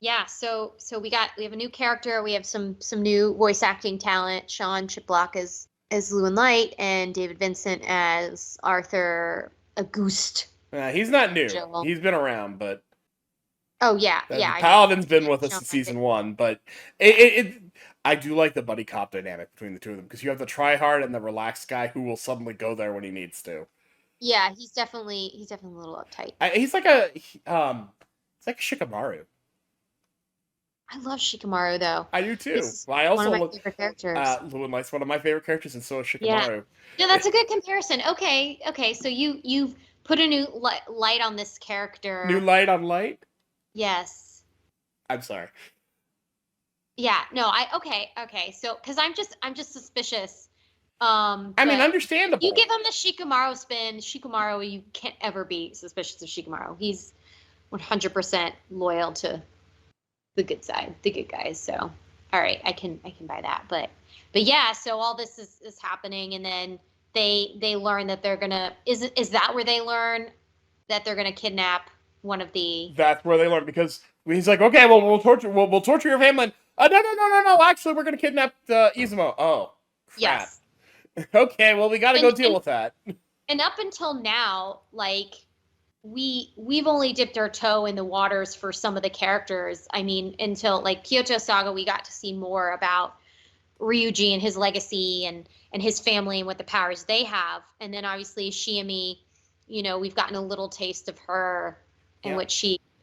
Yeah, so we have a new character. We have some new voice acting talent. Sean Chiplock as Lewin Light, and David Vincent as Arthur Auguste. He's not new. He's been around, but oh yeah. Paladin's been with us in season 1, but I do like the buddy cop dynamic between the two of them, because you have the tryhard and the relaxed guy who will suddenly go there when he needs to. Yeah, he's definitely a little uptight. He's like it's like a Shikamaru. I love Shikamaru, though. I do too. I also one of my favorite characters. Lewin Light's one of my favorite characters, and so is Shikamaru. Yeah, no, that's a good comparison. Okay. So you've put a new light on this character. New light on light? Yes. I'm sorry. Yeah. No. Okay. So, because I'm just suspicious. I mean, understandable. You give him the Shikamaru spin. Shikamaru, you can't ever be suspicious of Shikamaru. He's 100% loyal to the good side, the good guys. So, all right, I can buy that. But yeah, so all this is happening, and then they learn that they're gonna is that where they learn that they're gonna kidnap one of the? That's where they learn, because he's like, okay, well we'll torture your family. No. Actually, we're gonna kidnap Izumo. Oh, crap. Yes. Okay, well we got to go deal with that. And up until now, like we've only dipped our toe in the waters for some of the characters. I mean, until like Kyoto Saga, we got to see more about Ryuji and his legacy and his family and what the powers they have. And then obviously Shiami, we've gotten a little taste of her and what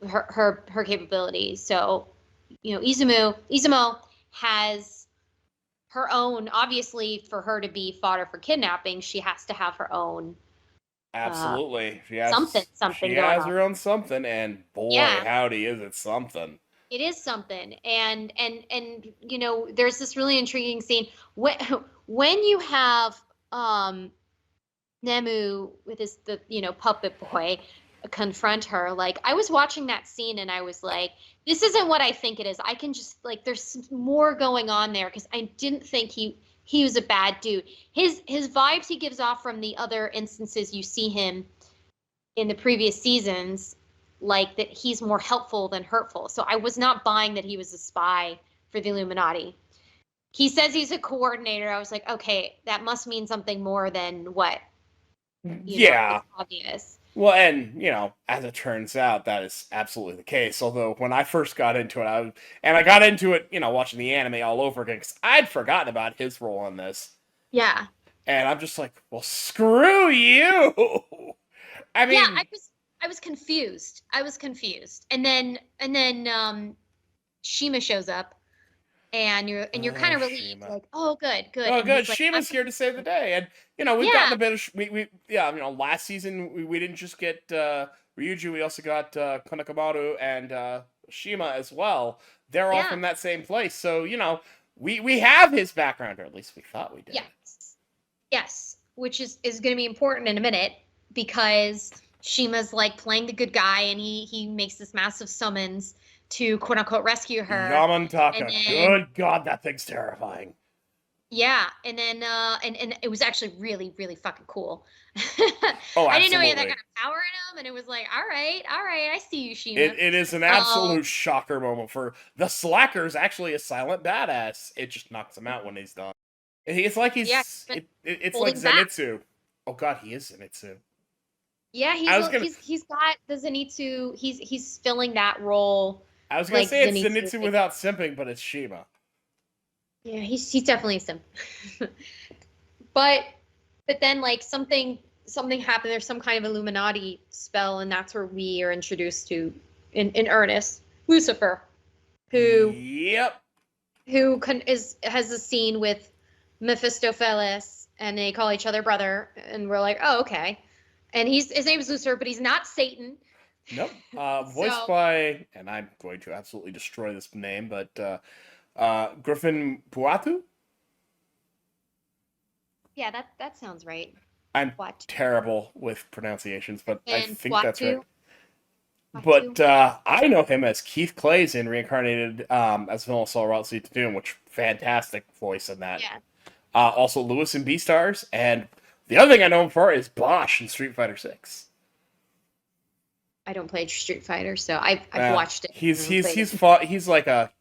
her capabilities. So, Izumo has her own. Obviously, for her to be fodder for kidnapping, she has to have her own Absolutely. She something going has on. her own something, and boy, Yeah. howdy, is it something. It is something, and you know, there's this really intriguing scene when you have Nemu with the puppet boy confront her. Like, I was watching that scene and I was like, this isn't what I think it is. I can just, like, there's more going on there, because I didn't think he was a bad dude. His vibes he gives off from the other instances you see him in the previous seasons, like that he's more helpful than hurtful. So I was not buying that he was a spy for the Illuminati. He says he's a coordinator. I was like, okay, that must mean something more than what Yeah. it's obvious. Well, and, as it turns out, that is absolutely the case. Although, when I first got into it, I got into it, watching the anime all over again, because I'd forgotten about his role in this. Yeah. And I'm just like, well, screw you! I mean... Yeah, I was confused. And then Shima shows up, and you're kind of relieved, Shima. like, oh, good. Oh, and good. like, Shima's here to save the day, and we've gotten a bit of last season we didn't just get Ryuji, we also got Konakamaru and Shima as well. They're all from that same place, so we have his background, or at least we thought we did. Yes, which is going to be important in a minute, because Shima's like playing the good guy, and he makes this massive summons to quote unquote rescue her. Yamantaka. Good God, that thing's terrifying. Yeah, and then and it was actually really, really fucking cool. Oh, absolutely. I didn't know he had that kind of power in him, and it was like, all right, I see you, Shima. It is an absolute shocker moment for the Slacker's actually a silent badass. It just knocks him out when he's done. It's like he's it's like Zenitsu. Oh God, he is Zenitsu. Yeah, he's got the Zenitsu. He's filling that role. I was gonna say it's Zenitsu without simping, but it's Shima. Yeah, he's definitely a simp. but then, like, something happened. There's some kind of Illuminati spell, and that's where we are introduced to, in earnest, Lucifer, who has a scene with Mephistopheles, and they call each other brother, and we're like, oh, okay. And his name is Lucifer, but he's not Satan. Nope. Voiced by, and I'm going to absolutely destroy this name, but Griffin Puatu? Yeah, that sounds right. I'm terrible with pronunciations, but I think that's right. Puatu. But I know him as Keith Clays in Reincarnated as Villain Saul Route C to Doom, which fantastic voice in that. Yeah. Also Lewis in Beastars, and the other thing I know him for is Bosch in Street Fighter 6. I don't play Street Fighter, so I've watched it. He's like a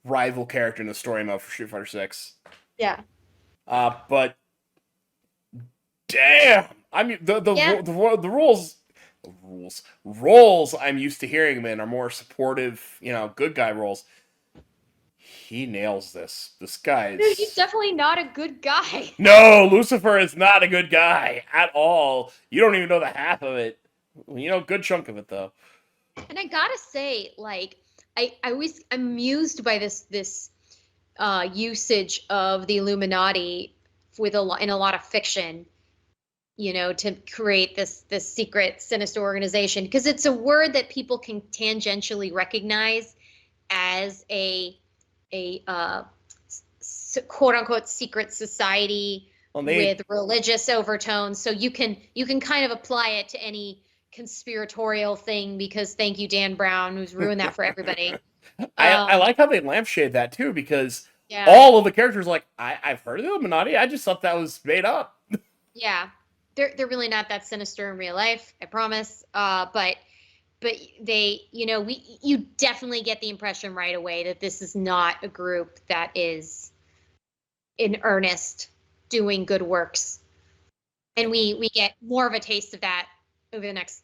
rival character in the story mode for Street Fighter 6. Yeah. But damn, I mean the roles I'm used to hearing him in are more supportive, good guy roles. He nails this. This guy is... Dude, he's definitely not a good guy. No, Lucifer is not a good guy at all. You don't even know the half of it. Good chunk of it, though. And I gotta say, like, I'm amused by this usage of the Illuminati in a lot of fiction, to create this secret, sinister organization, because it's a word that people can tangentially recognize as a quote unquote secret society with religious overtones. So you can kind of apply it to any conspiratorial thing, because thank you, Dan Brown, who's ruined that for everybody. I like how they lampshade that too, because all of the characters I've heard of the Illuminati. I just thought that was made up. Yeah, they're really not that sinister in real life, I promise. But they, you definitely get the impression right away that this is not a group that is in earnest doing good works. And we get more of a taste of that over the next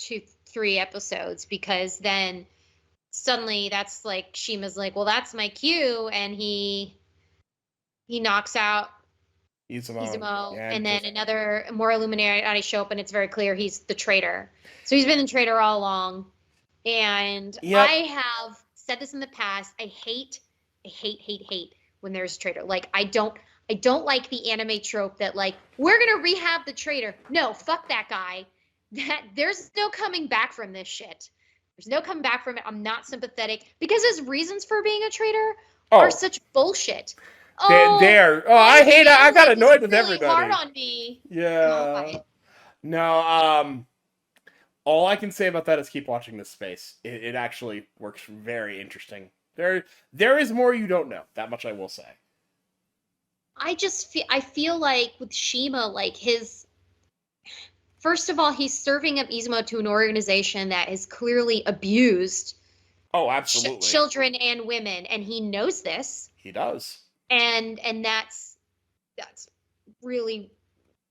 2-3 episodes, because then suddenly that's like, Shima's like, well, that's my cue, and he knocks out Izumo, and then another more Illuminati show up, and it's very clear he's the traitor. So he's been the traitor all along. And I have said this in the past, I hate when there's a traitor. Like, I don't like the anime trope that, like, we're gonna rehab the traitor. No, fuck that guy. That there's no coming back from this shit. There's no coming back from it. I'm not sympathetic because his reasons for being a traitor are such bullshit. They're I hate it. I got annoyed with really everybody. Hard on me. Yeah. God. No, all I can say about that is keep watching this space. It actually works very interesting. There is more you don't know. That much I will say. I feel like with Shima, like first of all, he's serving up Izumo to an organization that is clearly abused. Oh, absolutely. Children and women, and he knows this. He does. And that's really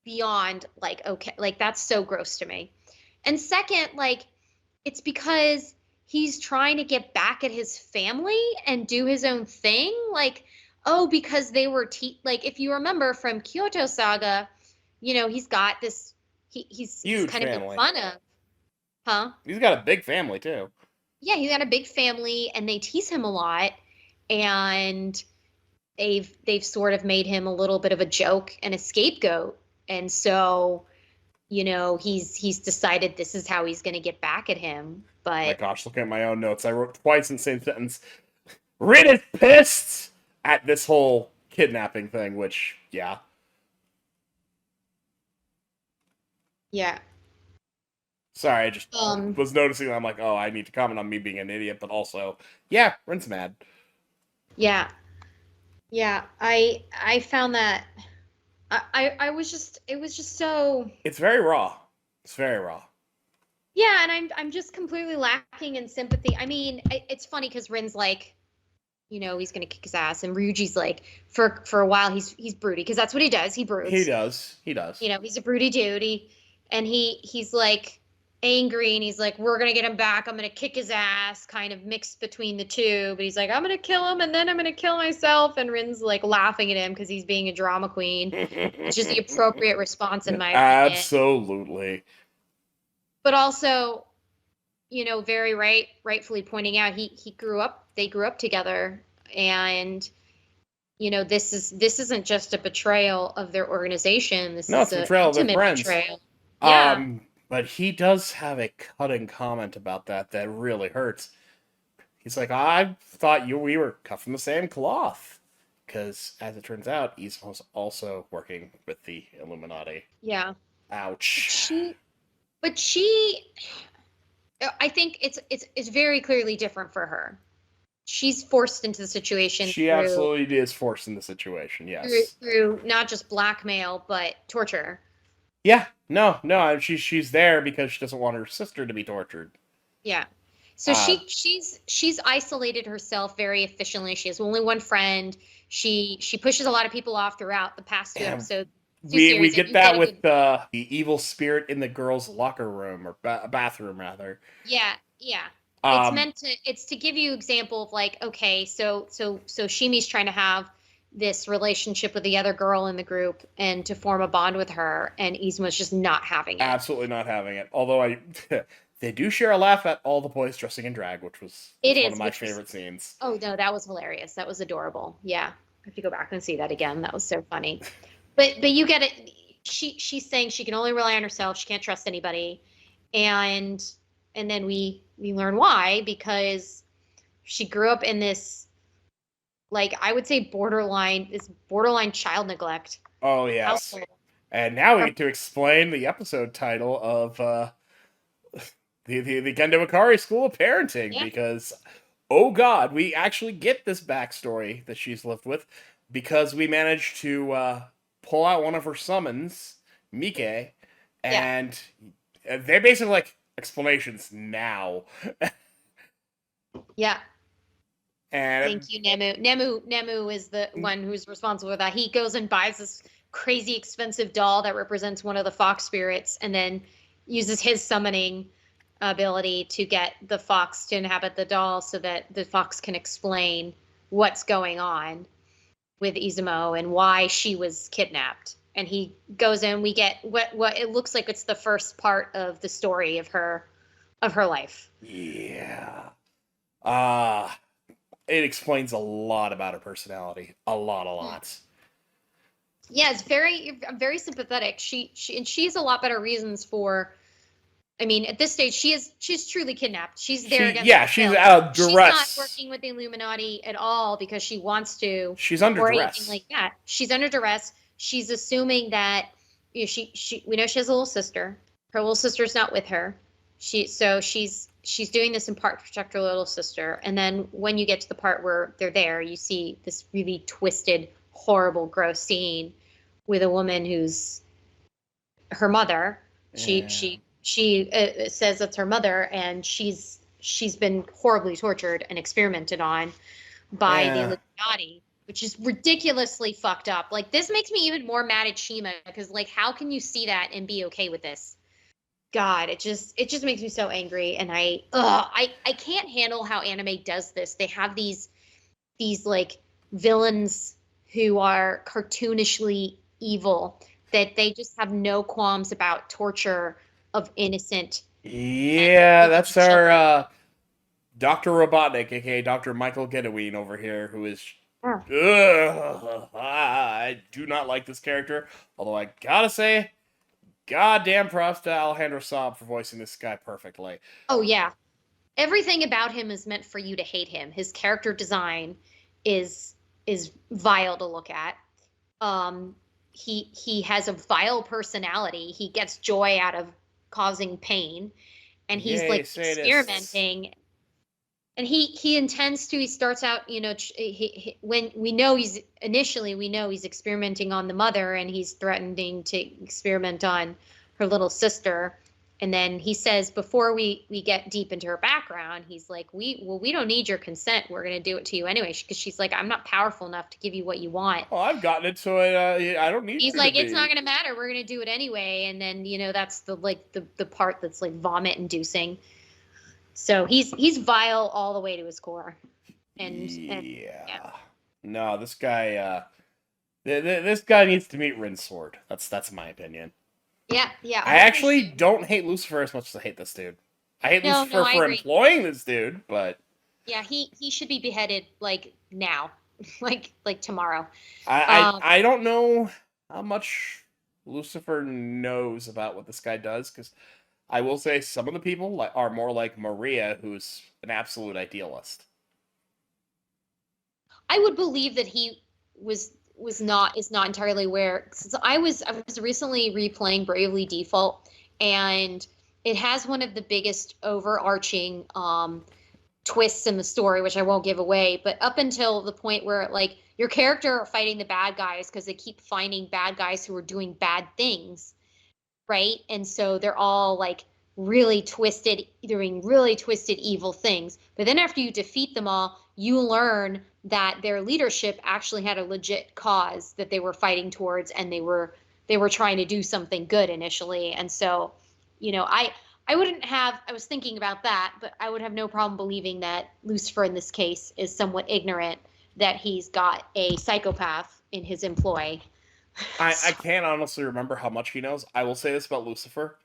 beyond, like, okay, like, that's so gross to me. And second, like, it's because he's trying to get back at his family and do his own thing. Like, because they were like, if you remember from Kyoto Saga, he's got this he's kind of made fun of. He's got a big family too. Yeah, he's got a big family, and they tease him a lot, and they've sort of made him a little bit of a joke and a scapegoat. And so, he's decided this is how he's going to get back at him. But oh my gosh, look at my own notes. I wrote twice in the same sentence. Rin is pissed at this whole kidnapping thing, which, yeah. Yeah. Sorry, I just was noticing that. I'm like, I need to comment on me being an idiot, but also, yeah, Rin's mad. Yeah. Yeah, I found that it was just so. It's very raw. It's very raw. Yeah, and I'm just completely lacking in sympathy. I mean, it's funny because Rin's like, he's gonna kick his ass, and Ryuji's like, for a while he's broody because that's what he does. He broods. He does. He's a broody dude. And he's like angry, and he's like, we're gonna get him back. I'm gonna kick his ass, kind of mixed between the two. But he's like, I'm gonna kill him, and then I'm gonna kill myself. And Rin's like laughing at him because he's being a drama queen, which is the appropriate response in my opinion. Absolutely. But also, very rightfully pointing out, they grew up together, and this isn't just a betrayal of their organization. This is a betrayal of their friends. Betrayal. Yeah. But he does have a cutting comment about that really hurts. He's like, I thought we were cut from the same cloth. Because, as it turns out, Izumo's also working with the Illuminati. Yeah. Ouch. But I think it's very clearly different for her. She's forced into the situation. She absolutely is forced in the situation, yes. Through not just blackmail, but torture. Yeah, no, she's there because she doesn't want her sister to be tortured. Yeah, so she's isolated herself very efficiently. She has only one friend. She pushes a lot of people off throughout the past two episodes. We get that with the evil spirit in the girls' locker room or bathroom rather. Yeah. It's to give you example of like, okay, so Shimi's trying to have this relationship with the other girl in the group and to form a bond with her, and Izumo's just not having it. Absolutely not having it. Although they do share a laugh at all the boys dressing in drag, which was one of my favorite scenes. Oh no, that was hilarious. That was adorable. Yeah, I have to go back and see that again. That was so funny. But you get it. She's saying she can only rely on herself. She can't trust anybody, and then we learn why, because she grew up in this, like, I would say borderline child neglect. Oh, yes. Household. And now we get to explain the episode title of the Gendo Ikari School of Parenting, because, oh god, we actually get this backstory that she's lived with, because we managed to pull out one of her summons, Mike, and they're basically like explanations now. Yeah. And thank you, Nemu. Nemu is the one who's responsible for that. He goes and buys this crazy expensive doll that represents one of the fox spirits, and then uses his summoning ability to get the fox to inhabit the doll so that the fox can explain what's going on with Izumo and why she was kidnapped. And he goes in, we get what it looks like it's the first part of the story of her life. Yeah. it explains a lot about her personality. A lot. Yeah, it's very sympathetic. She's a lot better reasons for. I mean, at this stage, she's truly kidnapped. She's there against her she's will. out of She's duress. not working with the Illuminati at all because she wants to. She's under or duress. anything like that. She's under duress. She's assuming that we know she has a little sister. Her little sister's not with her. She's doing this in part to protect her little sister. And then when you get to the part where they're there, you see this really twisted, horrible, gross scene with a woman who's her mother. She says it's her mother, and she's been horribly tortured and experimented on by the Illuminati, which is ridiculously fucked up. Like, this makes me even more mad at Shima, because, like, how can you see that and be okay with this? God, it just makes me so angry, and I can't handle how anime does this. They have these like villains who are cartoonishly evil, that they just have no qualms about torture of innocent. Yeah, that's our Dr. Robotnik, aka Dr. Michael Gedoween over here, who is. I do not like this character, although I gotta say, goddamn props to Alejandro Saab for voicing this guy perfectly. Oh yeah, everything about him is meant for you to hate him. His character design is vile to look at. He has a vile personality. He gets joy out of causing pain, and he's like experimenting. And he intends to. He starts out, when we know he's experimenting on the mother, and he's threatening to experiment on her little sister. And then he says, before we get deep into her background, he's like, we don't need your consent. We're going to do it to you anyway. Because she's like, I'm not powerful enough to give you what you want. Oh, I've gotten it, so I don't need. He's like, it's not going to matter. We're going to do it anyway. And then that's the part that's like vomit inducing. So he's vile all the way to his core. And yeah. No, this guy this guy needs to meet Rinsword. That's my opinion. Yeah. I actually don't hate Lucifer as much as I hate this dude. I hate Lucifer for employing this dude, but yeah, he should be beheaded like now, like tomorrow. I don't know how much Lucifer knows about what this guy does, because I will say some of the people are more like Maria, who's an absolute idealist. I would believe that he is not entirely aware. Since I was recently replaying Bravely Default, and it has one of the biggest overarching twists in the story, which I won't give away. But up until the point where like your character are fighting the bad guys because they keep finding bad guys who are doing bad things, right? And so they're all like really twisted, doing really twisted evil things. But then after you defeat them all, you learn that their leadership actually had a legit cause that they were fighting towards, and they were trying to do something good initially. And so, I was thinking about that, but I would have no problem believing that Lucifer in this case is somewhat ignorant that he's got a psychopath in his employ. I can't honestly remember how much he knows. I will say this about Lucifer.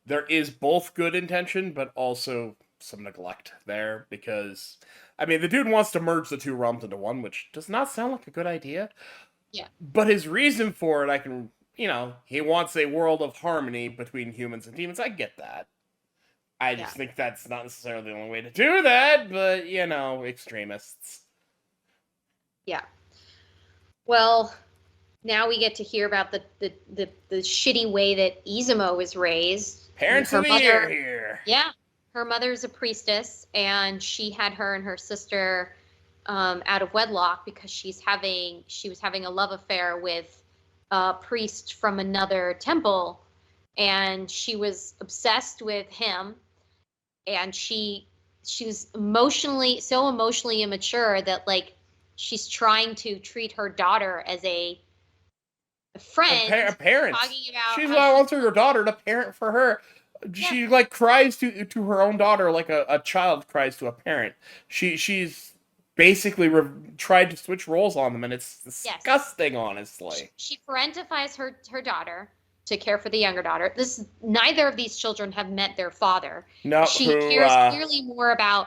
There is both good intention, but also some neglect there, because, I mean, the dude wants to merge the two realms into one, which does not sound like a good idea. Yeah. But his reason for it, he wants a world of harmony between humans and demons. I get that. I just think that's not necessarily the only way to do that, but, extremists. Yeah. Well, now we get to hear about the shitty way that Izumo was raised. Parents of the year here. Yeah. Her mother's a priestess, and she had her and her sister out of wedlock because she was having a love affair with a priest from another temple, and she was obsessed with him, and she was so emotionally immature that like she's trying to treat her daughter as a friend, a parent. Talking about She's wants her daughter to parent for her. She like cries to her own daughter like a child cries to a parent. She's basically tried to switch roles on them, and it's disgusting, honestly. She parentifies her daughter to care for the younger daughter. Neither of these children have met their father. No, she cares clearly more about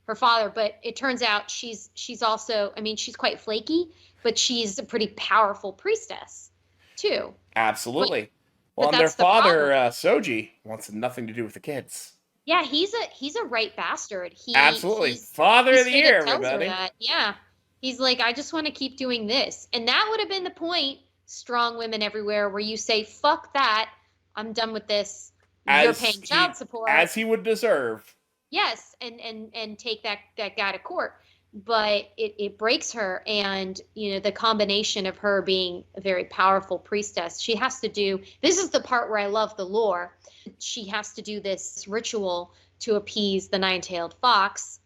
her father. But it turns out she's also, I mean, she's quite flaky, but she's a pretty powerful priestess too. Absolutely. But Well, and their that's the father, problem. Soji, wants nothing to do with the kids. Yeah, he's a right bastard. Absolutely. He's, Father he of the straight up year, tells her everybody. that. Yeah. He's like, I just want to keep doing this. And that would have been the point, strong women everywhere, where you say, fuck that. I'm done with this. You're paying child support. As he would deserve. Yes, and take that guy to court. But it breaks her, and the combination of her being a very powerful priestess, she has to do, this is the part where I love the lore. She has to do this ritual to appease the nine-tailed fox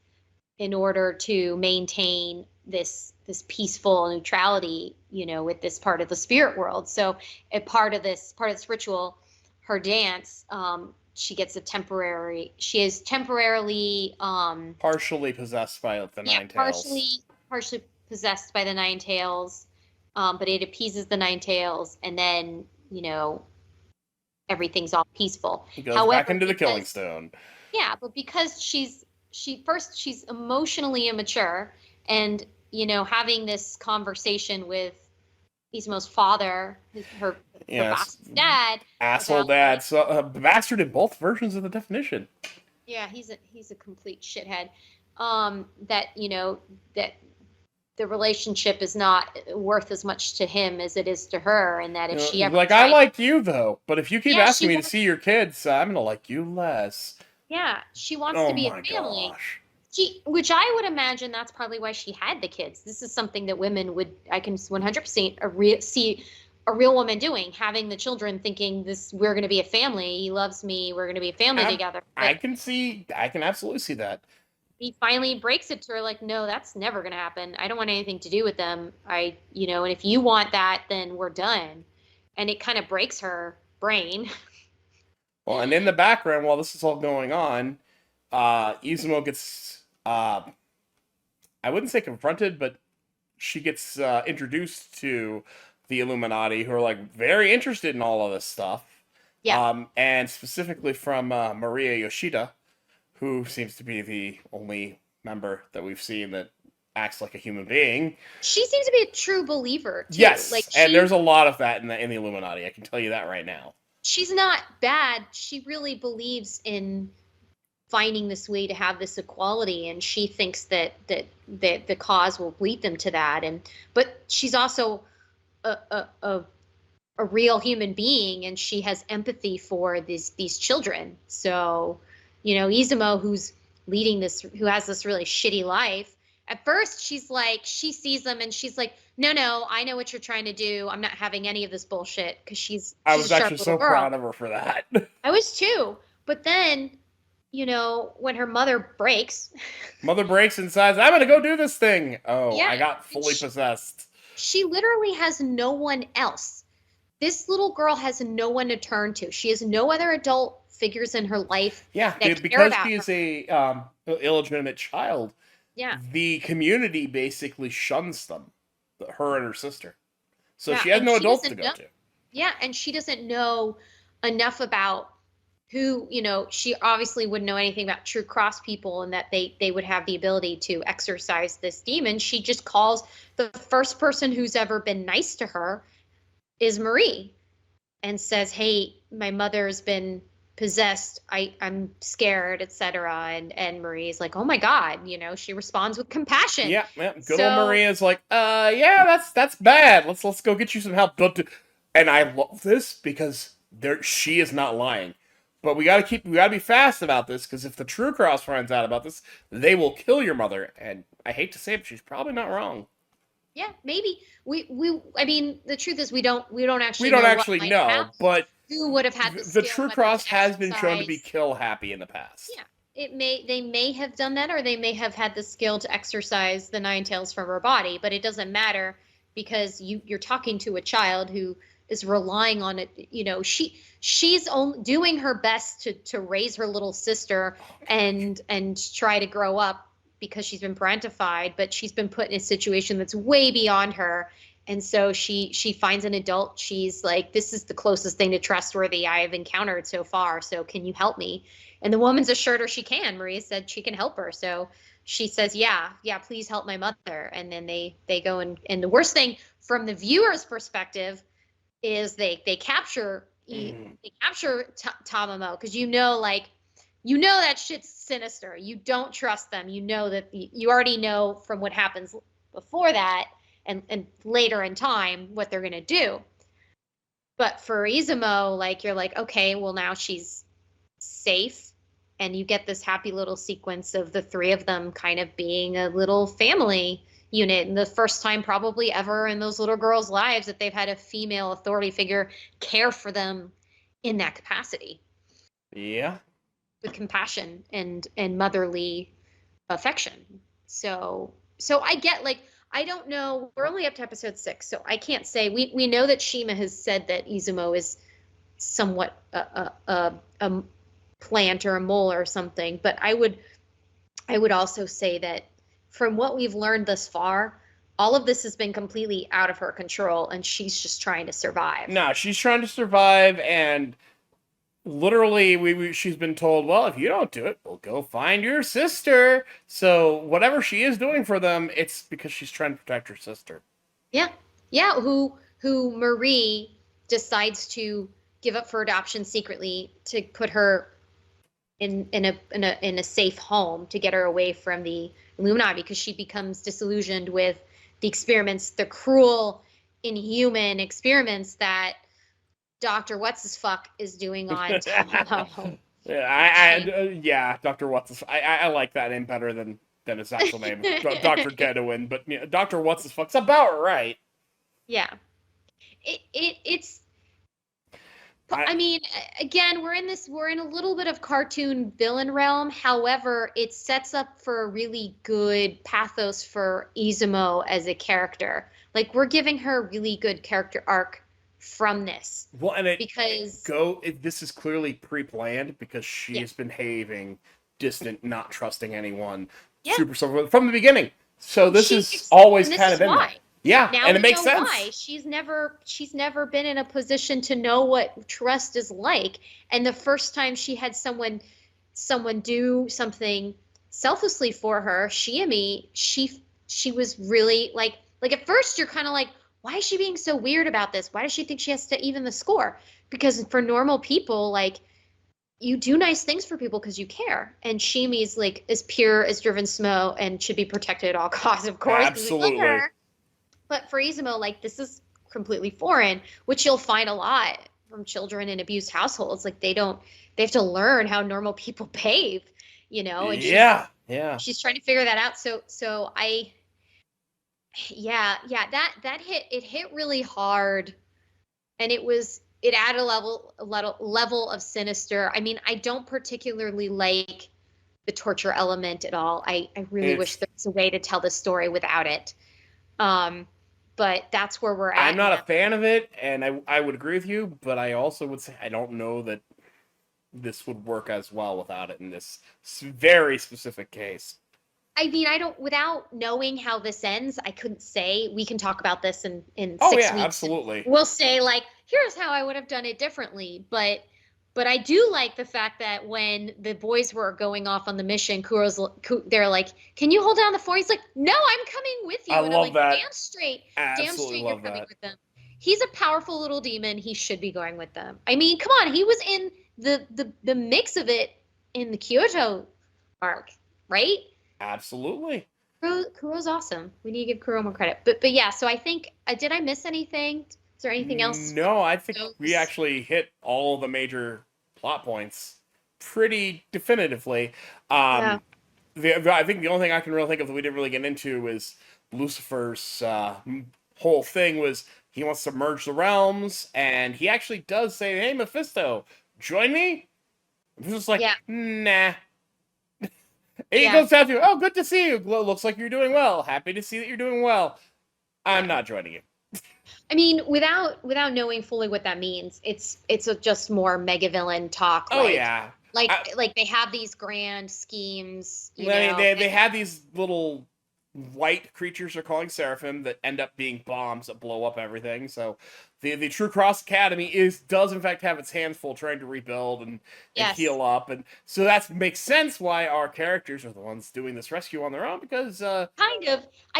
in order to maintain this peaceful neutrality, with this part of the spirit world. So a part of this ritual, her dance, she is temporarily partially possessed by the nine tails. Partially possessed by the nine tails, but it appeases the nine tails, and then everything's all peaceful. He goes back into the killing stone. Yeah, but because she's emotionally immature, and having this conversation with Izumo's father, her dad, asshole dad, so bastard in both versions of the definition. Yeah, he's a complete shithead. That that the relationship is not worth as much to him as it is to her, and that if she ever I like you though, but if you keep asking me to see your kids, I'm gonna like you less. Yeah, she wants to be a family. Gosh. Which I would imagine that's probably why she had the kids. This is something that I can 100% see a real woman doing, having the children, thinking we're going to be a family. He loves me. We're going to be a family together. But I can absolutely see that. He finally breaks it to her like, no, that's never going to happen. I don't want anything to do with them. And if you want that, then we're done. And it kind of breaks her brain. Well, and in the background, while this is all going on, Izumo gets, I wouldn't say confronted, but she gets introduced to the Illuminati, who are very interested in all of this stuff. Yeah. And specifically from Maria Yoshida, who seems to be the only member that we've seen that acts like a human being. She seems to be a true believer, too. Yes, and there's a lot of that in the Illuminati. I can tell you that right now. She's not bad. She really believes in finding this way to have this equality, and she thinks that the cause will lead them to that. But she's also a real human being, and she has empathy for these children. So, Izumo, who's leading this, who has this really shitty life, at first she sees them and she's like, no, I know what you're trying to do. I'm not having any of this bullshit, because I was actually so proud of her for that. I was too. But then, when her mother breaks and says, I'm going to go do this thing. Oh, yeah, I got fully possessed. She literally has no one else. This little girl has no one to turn to. She has no other adult figures in her life. Yeah, because she is a illegitimate child. Yeah. The community basically shuns them, her and her sister. So she has no adults to go to. Yeah, and she doesn't know enough about who, she obviously wouldn't know anything about true cross people, and that they would have the ability to exorcise this demon. She just calls the first person who's ever been nice to her is Marie, and says, hey, my mother's been possessed, I'm scared, etc. And Marie's like, oh my god, she responds with compassion. Yeah. Good old Maria's like, yeah, that's bad. Let's go get you some help. And I love this because she is not lying. But we gotta be fast about this, because if the True Cross finds out about this, they will kill your mother. And I hate to say it, but she's probably not wrong. Yeah, maybe I mean, the truth is we don't actually know, but who would have had the True Cross has been shown to be kill happy in the past. Yeah, they may have done that, or they may have had the skill to exorcise the nine tails from her body, but it doesn't matter, because you're talking to a child who is relying on it. She's doing her best to raise her little sister and try to grow up, because she's been parentified, but she's been put in a situation that's way beyond her. And so she finds an adult. She's like, this is the closest thing to trustworthy I have encountered so far. So can you help me? And the woman's assured her she can. Maria said she can help her. So she says, yeah, please help my mother. And then they go and the worst thing from the viewer's perspective is they capture Tamamo, because that shit's sinister. You don't trust them. You know that you already know from what happens before that and later in time what they're gonna do. But for Izumo, like, you're like, okay, well, now she's safe, and you get this happy little sequence of the three of them kind of being a little family unit, and the first time probably ever in those little girls' lives that they've had a female authority figure care for them in that capacity. Yeah. With compassion and motherly affection. So I get, like, I don't know, we're only up to episode 6, so I can't say. We know that Shima has said that Izumo is somewhat a plant or a mole or something, but I would also say that from what we've learned thus far, all of this has been completely out of her control, and she's just trying to survive. No, she's trying to survive, and literally she's been told, well, if you don't do it, we'll go find your sister. So whatever she is doing for them, it's because she's trying to protect her sister. Yeah. Who Marie decides to give up for adoption secretly to put her in a safe home, to get her away from the Illuminati, because she becomes disillusioned with the experiments, the cruel, inhuman experiments that Dr. What's-His-Fuck is doing on Tamamo. Yeah, Dr. What's-His... I like that name better than his actual name, Dr. Gedouin, but yeah, Dr. What's-His-Fuck's about right. Yeah. It's... I mean, again, we're in a little bit of cartoon villain realm. However, it sets up for a really good pathos for Izumo as a character. Like, we're giving her a really good character arc from this. Well, and because this is clearly pre-planned, because she has been behaving distant, not trusting anyone, super from the beginning. So this is always kind of in there. Yeah, now and it makes sense. Why. She's never been in a position to know what trust is like, and the first time she had someone do something selflessly for her, Shiami, she was really like at first you're kind of like, why is she being so weird about this? Why does she think she has to even the score? Because for normal people, like, you do nice things for people because you care. And Shimi's like as pure as Driven Smo and should be protected at all costs, of course. Absolutely. But for Izumo, like, this is completely foreign, which you'll find a lot from children in abused households. Like, they have to learn how normal people behave, you know? And she's trying to figure that out. So that hit really hard, and it added a level of sinister. I mean, I don't particularly like the torture element at all. I really wish there was a way to tell the story without it. But that's where we're at. I'm not a fan of it, and I would agree with you, but I also would say I don't know that this would work as well without it in this very specific case. I mean, without knowing how this ends, I couldn't say. We can talk about this in 6 weeks. Absolutely. We'll say, like, here's how I would have done it differently. But I do like the fact that when the boys were going off on the mission, they're like, can you hold down the fort? He's like, no, I'm coming with you. And I'm like, that. Damn straight Absolutely you're coming with them. He's a powerful little demon. He should be going with them. I mean, come on. He was in the mix of it in the Kyoto arc, right? Absolutely. Kuro's awesome. We need to give Kuro more credit. But yeah, so I think, did I miss anything? Is there anything else? No, I think we actually hit all the major plot points pretty definitively. I think the only thing I can really think of that we didn't really get into is Lucifer's whole thing was he wants to merge the realms, and he actually does say, hey, Mephisto, join me? Mephisto's like, nah. He goes down to, oh, good to see you. Looks like you're doing well. Happy to see that you're doing well. I'm not joining you. I mean, without knowing fully what that means, it's just more mega villain talk. Like they have these grand schemes. They have these little white creatures are calling seraphim that end up being bombs that blow up everything. So the True Cross Academy does in fact have its hands full trying to rebuild and Yes. heal up, and so that makes sense why our characters are the ones doing this rescue on their own, because I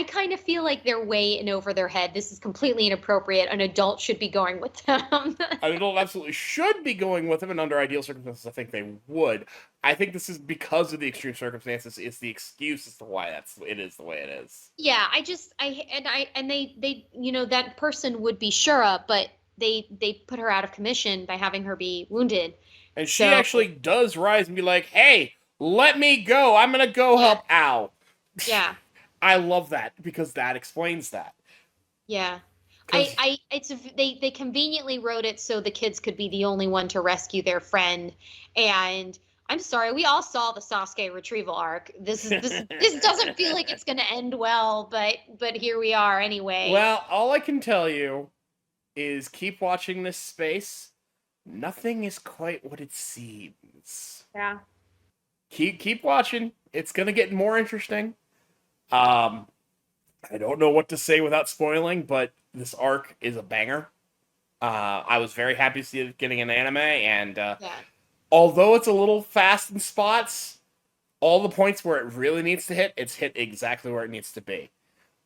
kind of feel like they're way in over their head. This is completely inappropriate. An adult should be going with them. an adult absolutely should be going with them, and under ideal circumstances I think they would. I think this is because of the extreme circumstances. It's the excuse as to why it is the way it is. Yeah, they that person would be Shura, but they put her out of commission by having her be wounded. And she actually does rise and be like, "Hey, let me go. I'm gonna go help." Ow. Yeah. I love that because that explains that. Yeah. They conveniently wrote it so the kids could be the only one to rescue their friend. And I'm sorry, we all saw the Sasuke retrieval arc. This doesn't feel like it's going to end well, but here we are anyway. Well, all I can tell you is keep watching this space. Nothing is quite what it seems. Yeah. Keep watching. It's going to get more interesting. I don't know what to say without spoiling, but this arc is a banger. I was very happy to see it getting an anime, and although it's a little fast in spots, all the points where it really needs to hit, it's hit exactly where it needs to be.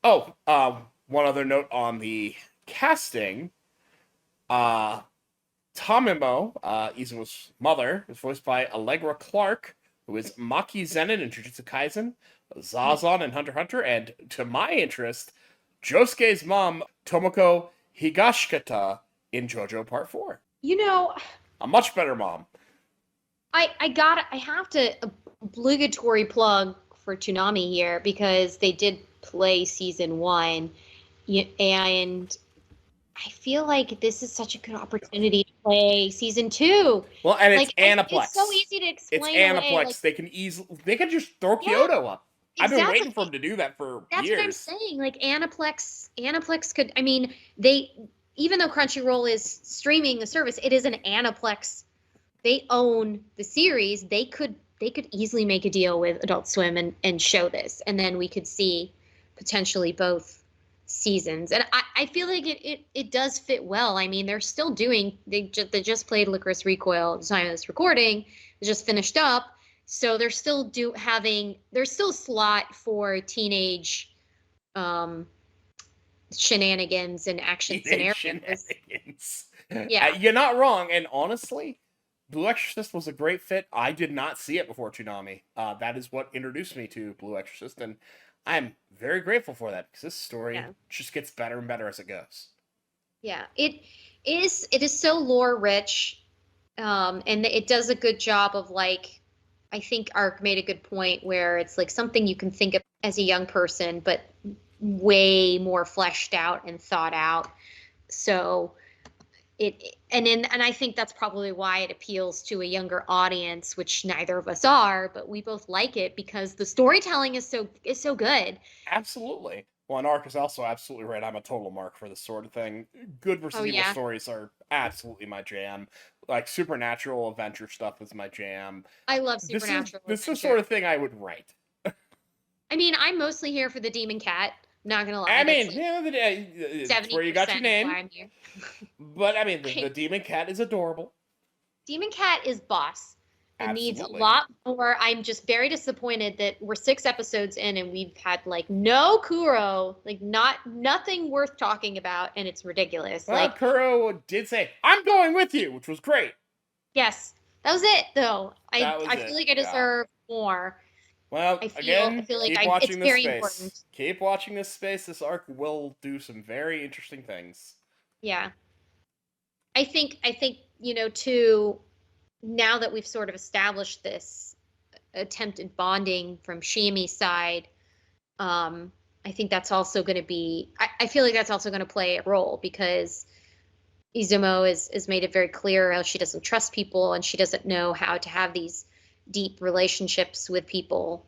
Oh, one other note on the casting. Tamimo, Izumo's mother, is voiced by Allegra Clark, who is Maki Zenin in Jujutsu Kaisen, Zazan in Hunter x Hunter, and, to my interest, Josuke's mom, Tomoko Higashikata, in JoJo Part 4. A much better mom. I have to obligatory plug for Toonami here because they did play season 1, and I feel like this is such a good opportunity to play season 2. Well, and it's Aniplex. It's so easy to explain. It's Aniplex. They can just throw Kyoto up. Exactly. I've been waiting for them to do that for years. That's what I'm saying. Like Aniplex could. I mean, even though Crunchyroll is streaming the service, it is an Aniplex. They own the series. They could easily make a deal with Adult Swim and show this, and then we could see potentially both seasons. And I feel like it does fit well. I mean, they're still doing. They just played Licorice Recoil at the time of this recording. They just finished up. So they're still there's still a slot for teenage shenanigans and action scenarios. Shenanigans. Yeah. You're not wrong. And honestly, Blue Exorcist was a great fit. I did not see it before Toonami. That is what introduced me to Blue Exorcist, and I'm very grateful for that because this story just gets better and better as it goes. Yeah, it is so lore rich, and it does a good job of I think Ark made a good point where it's like something you can think of as a young person, but way more fleshed out and thought out. So and I think that's probably why it appeals to a younger audience, which neither of us are, but we both like it because the storytelling is so good. Absolutely. Well, and Ark is also absolutely right. I'm a total mark for this sort of thing. Good versus evil stories are absolutely my jam. Like supernatural adventure stuff is my jam. I love supernatural. This is the sort of thing I would write. I mean, I'm mostly here for the demon cat. Not gonna lie. I mean, it's where you got your name. I'm here. But I mean, the demon cat is adorable. Demon cat is boss. It Absolutely. needs a lot more. I'm just very disappointed that we're 6 episodes in and we've had no Kuro, nothing worth talking about, and it's ridiculous. Well, Kuro did say, "I'm going with you," which was great. Yes, that was it though. I feel like I deserve more. Well, I feel like keep watching it's this very space. important. Keep watching this space. This arc will do some very interesting things. Yeah, I think too. Now that we've sort of established this attempted bonding from Shiami's side, I think that's also going to be. I feel like that's also going to play a role because Izumo has made it very clear how she doesn't trust people and she doesn't know how to have these deep relationships with people.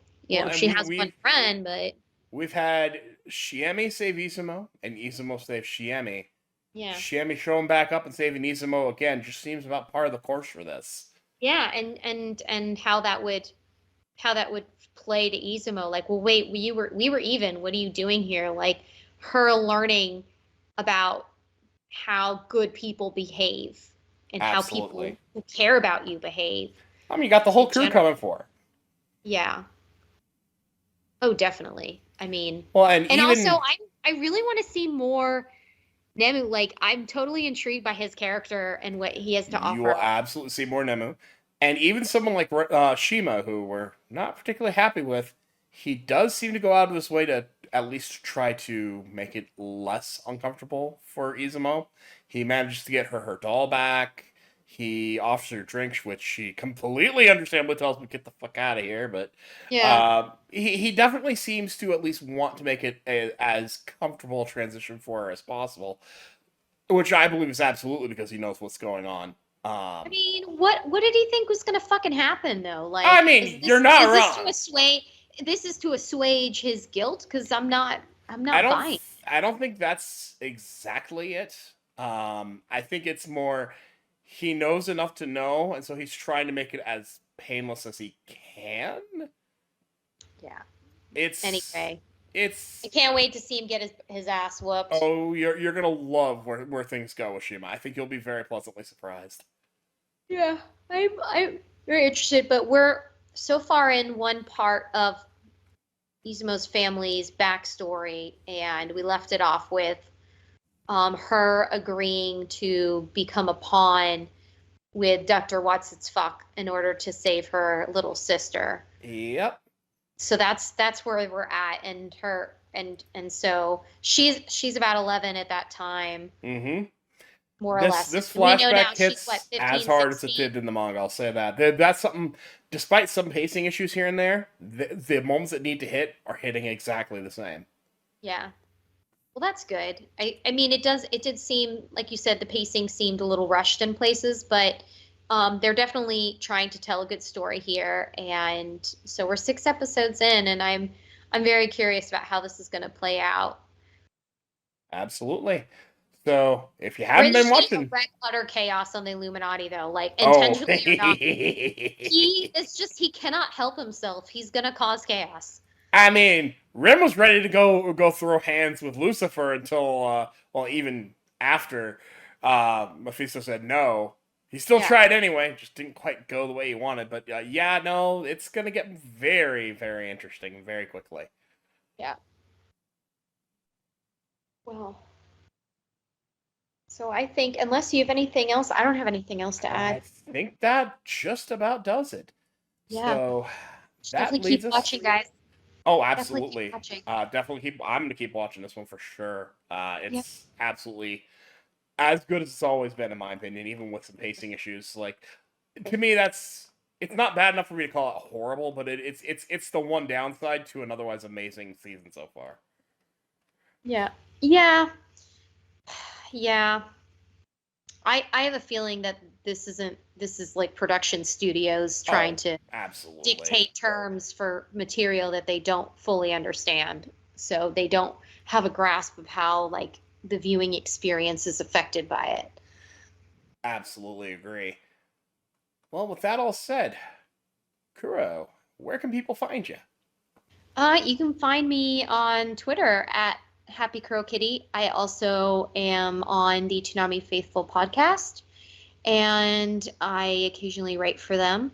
She has one friend, but we've had Shiami save Izumo and Izumo save Shiami. Yeah. Shiami showing back up and saving Izumo again just seems about par of the course for this. Yeah, and how that would how that would play to Izumo. Like, well, wait, we were even. What are you doing here? Like, her learning about how good people behave and how people Absolutely. who care about you behave. I mean, you got the whole In crew general. coming for her. Yeah. Oh, definitely. I mean, Well, and and even also I really want to see more Nemu. Like, I'm totally intrigued by his character and what he has to you will offer. absolutely see more Nemu. And even someone like Shima, who we're not particularly happy with, he does seem to go out of his way to at least try to make it less uncomfortable for Izumo. He manages to get her doll back. He offers her drinks, which she completely understandably tells me, get the fuck out of here. But Yeah. he definitely seems to at least want to make it as comfortable a transition for her as possible. Which I believe is absolutely because he knows what's going on. I mean, what did he think was gonna fucking happen though? Like, I mean, you're not is this wrong. to assuage his guilt? Because I'm not I don't. buying. I don't think that's exactly it. I think it's more he knows enough to know, and so he's trying to make it as painless as he can. Yeah. It's Anyway, It's I can't wait to see him get his ass whooped. oh, you're gonna love where things go with Shima. I think you'll be very pleasantly surprised. Yeah, I'm very interested, but we're so far in one part of Izumo's family's backstory, and we left it off with her agreeing to become a pawn with Dr. Watson's fuck in order to save her little sister. Yep. So that's where we're at, and her and so she's about 11 at that time, Mm-hmm. more or less. This And we know now flashback she's hits what, 15, as hard as it 16? did in the manga. I'll say that. That's something. Despite some pacing issues here and there, the moments that need to hit are hitting exactly the same. Yeah. Well, that's good. I mean, it did seem, like you said, the pacing seemed a little rushed in places, but they're definitely trying to tell a good story here. And so we're 6 episodes in, and I'm very curious about how this is going to play out. Absolutely. So if you We're haven't been just getting watching, a wreck utter chaos on the Illuminati, though, like oh, intentionally or not. He cannot help himself. He's gonna cause chaos. I mean, Rim was ready to go throw hands with Lucifer until even after Mephisto said no. He still tried anyway, just didn't quite go the way he wanted. But yeah, no, it's gonna get very, very interesting very quickly. Yeah. Well, so I think, unless you have anything else, I don't have anything else to add. I think that just about does it. Yeah. So that Definitely leads keep us. watching, guys. Oh, Definitely absolutely. keep watching. Definitely keep. I'm gonna keep watching this one for sure. It's absolutely as good as it's always been, in my opinion, even with some pacing issues. Like, to me, it's not bad enough for me to call it horrible, but it's the one downside to an otherwise amazing season so far. Yeah. I have a feeling that this is like production studios trying to absolutely dictate terms for material that they don't fully understand. So they don't have a grasp of how, like, the viewing experience is affected by it. Absolutely agree. Well, with that all said, Kuro, where can people find you? You can find me on Twitter at Happy Kuro Kitty. I also am on the Toonami Faithful podcast, and I occasionally write for them.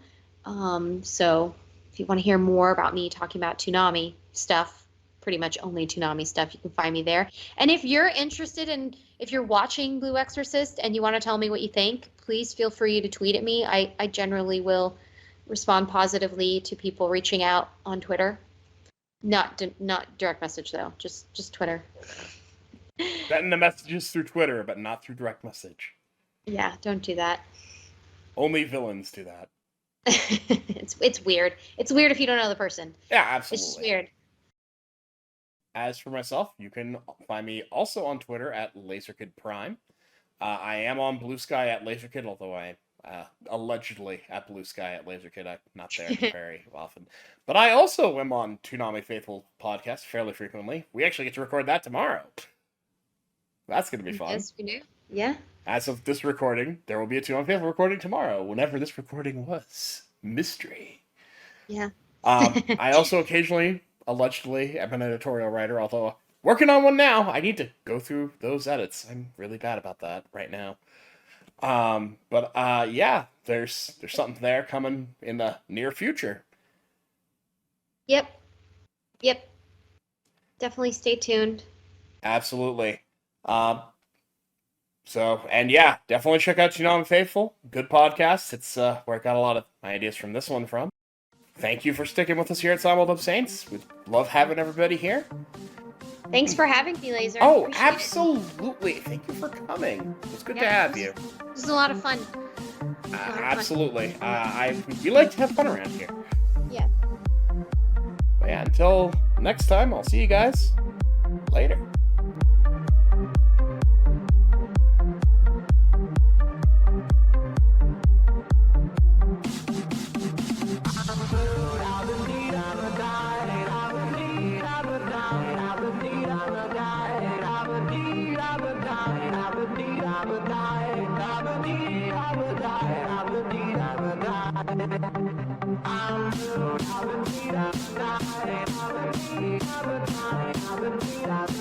So if you want to hear more about me talking about Toonami stuff, pretty much only Toonami stuff, you can find me there. And if you're interested in, if you're watching Blue Exorcist and you want to tell me what you think, please feel free to tweet at me. I generally will respond positively to people reaching out on Twitter. Not direct message though, just Twitter. Sending the messages through Twitter, but not through direct message. Yeah, don't do that. Only villains do that. It's weird. It's weird if you don't know the person. Yeah, absolutely. It's just weird. As for myself, you can find me also on Twitter at LaserKidPrime. I am on Blue Sky at LaserKid, although I allegedly at Blue Sky at LaserKid. I'm not there very often. But I also am on Toonami Faithful podcast fairly frequently. We actually get to record that tomorrow. That's going to be fun. Yes, we do. Yeah. As of this recording, there will be a Toonami Faithful recording tomorrow, whenever this recording was. Mystery. Yeah. I also occasionally, allegedly, am an editorial writer, although working on one now. I need to go through those edits. I'm really bad about that right now. But yeah, there's something there coming in the near future. Yep. Definitely stay tuned. Absolutely. So, and yeah, definitely check out Toonami Faithful. Good podcast. It's where I got a lot of my ideas from this one from. Thank you for sticking with us here at Simuldub Saints. We love having everybody here. Thanks for having me, Laser. Oh, Appreciate absolutely. Thank you for coming. It was good to have you. This is a lot of fun. Absolutely. We like to have fun around here. Yeah. But yeah, until next time, I'll see you guys later. I'm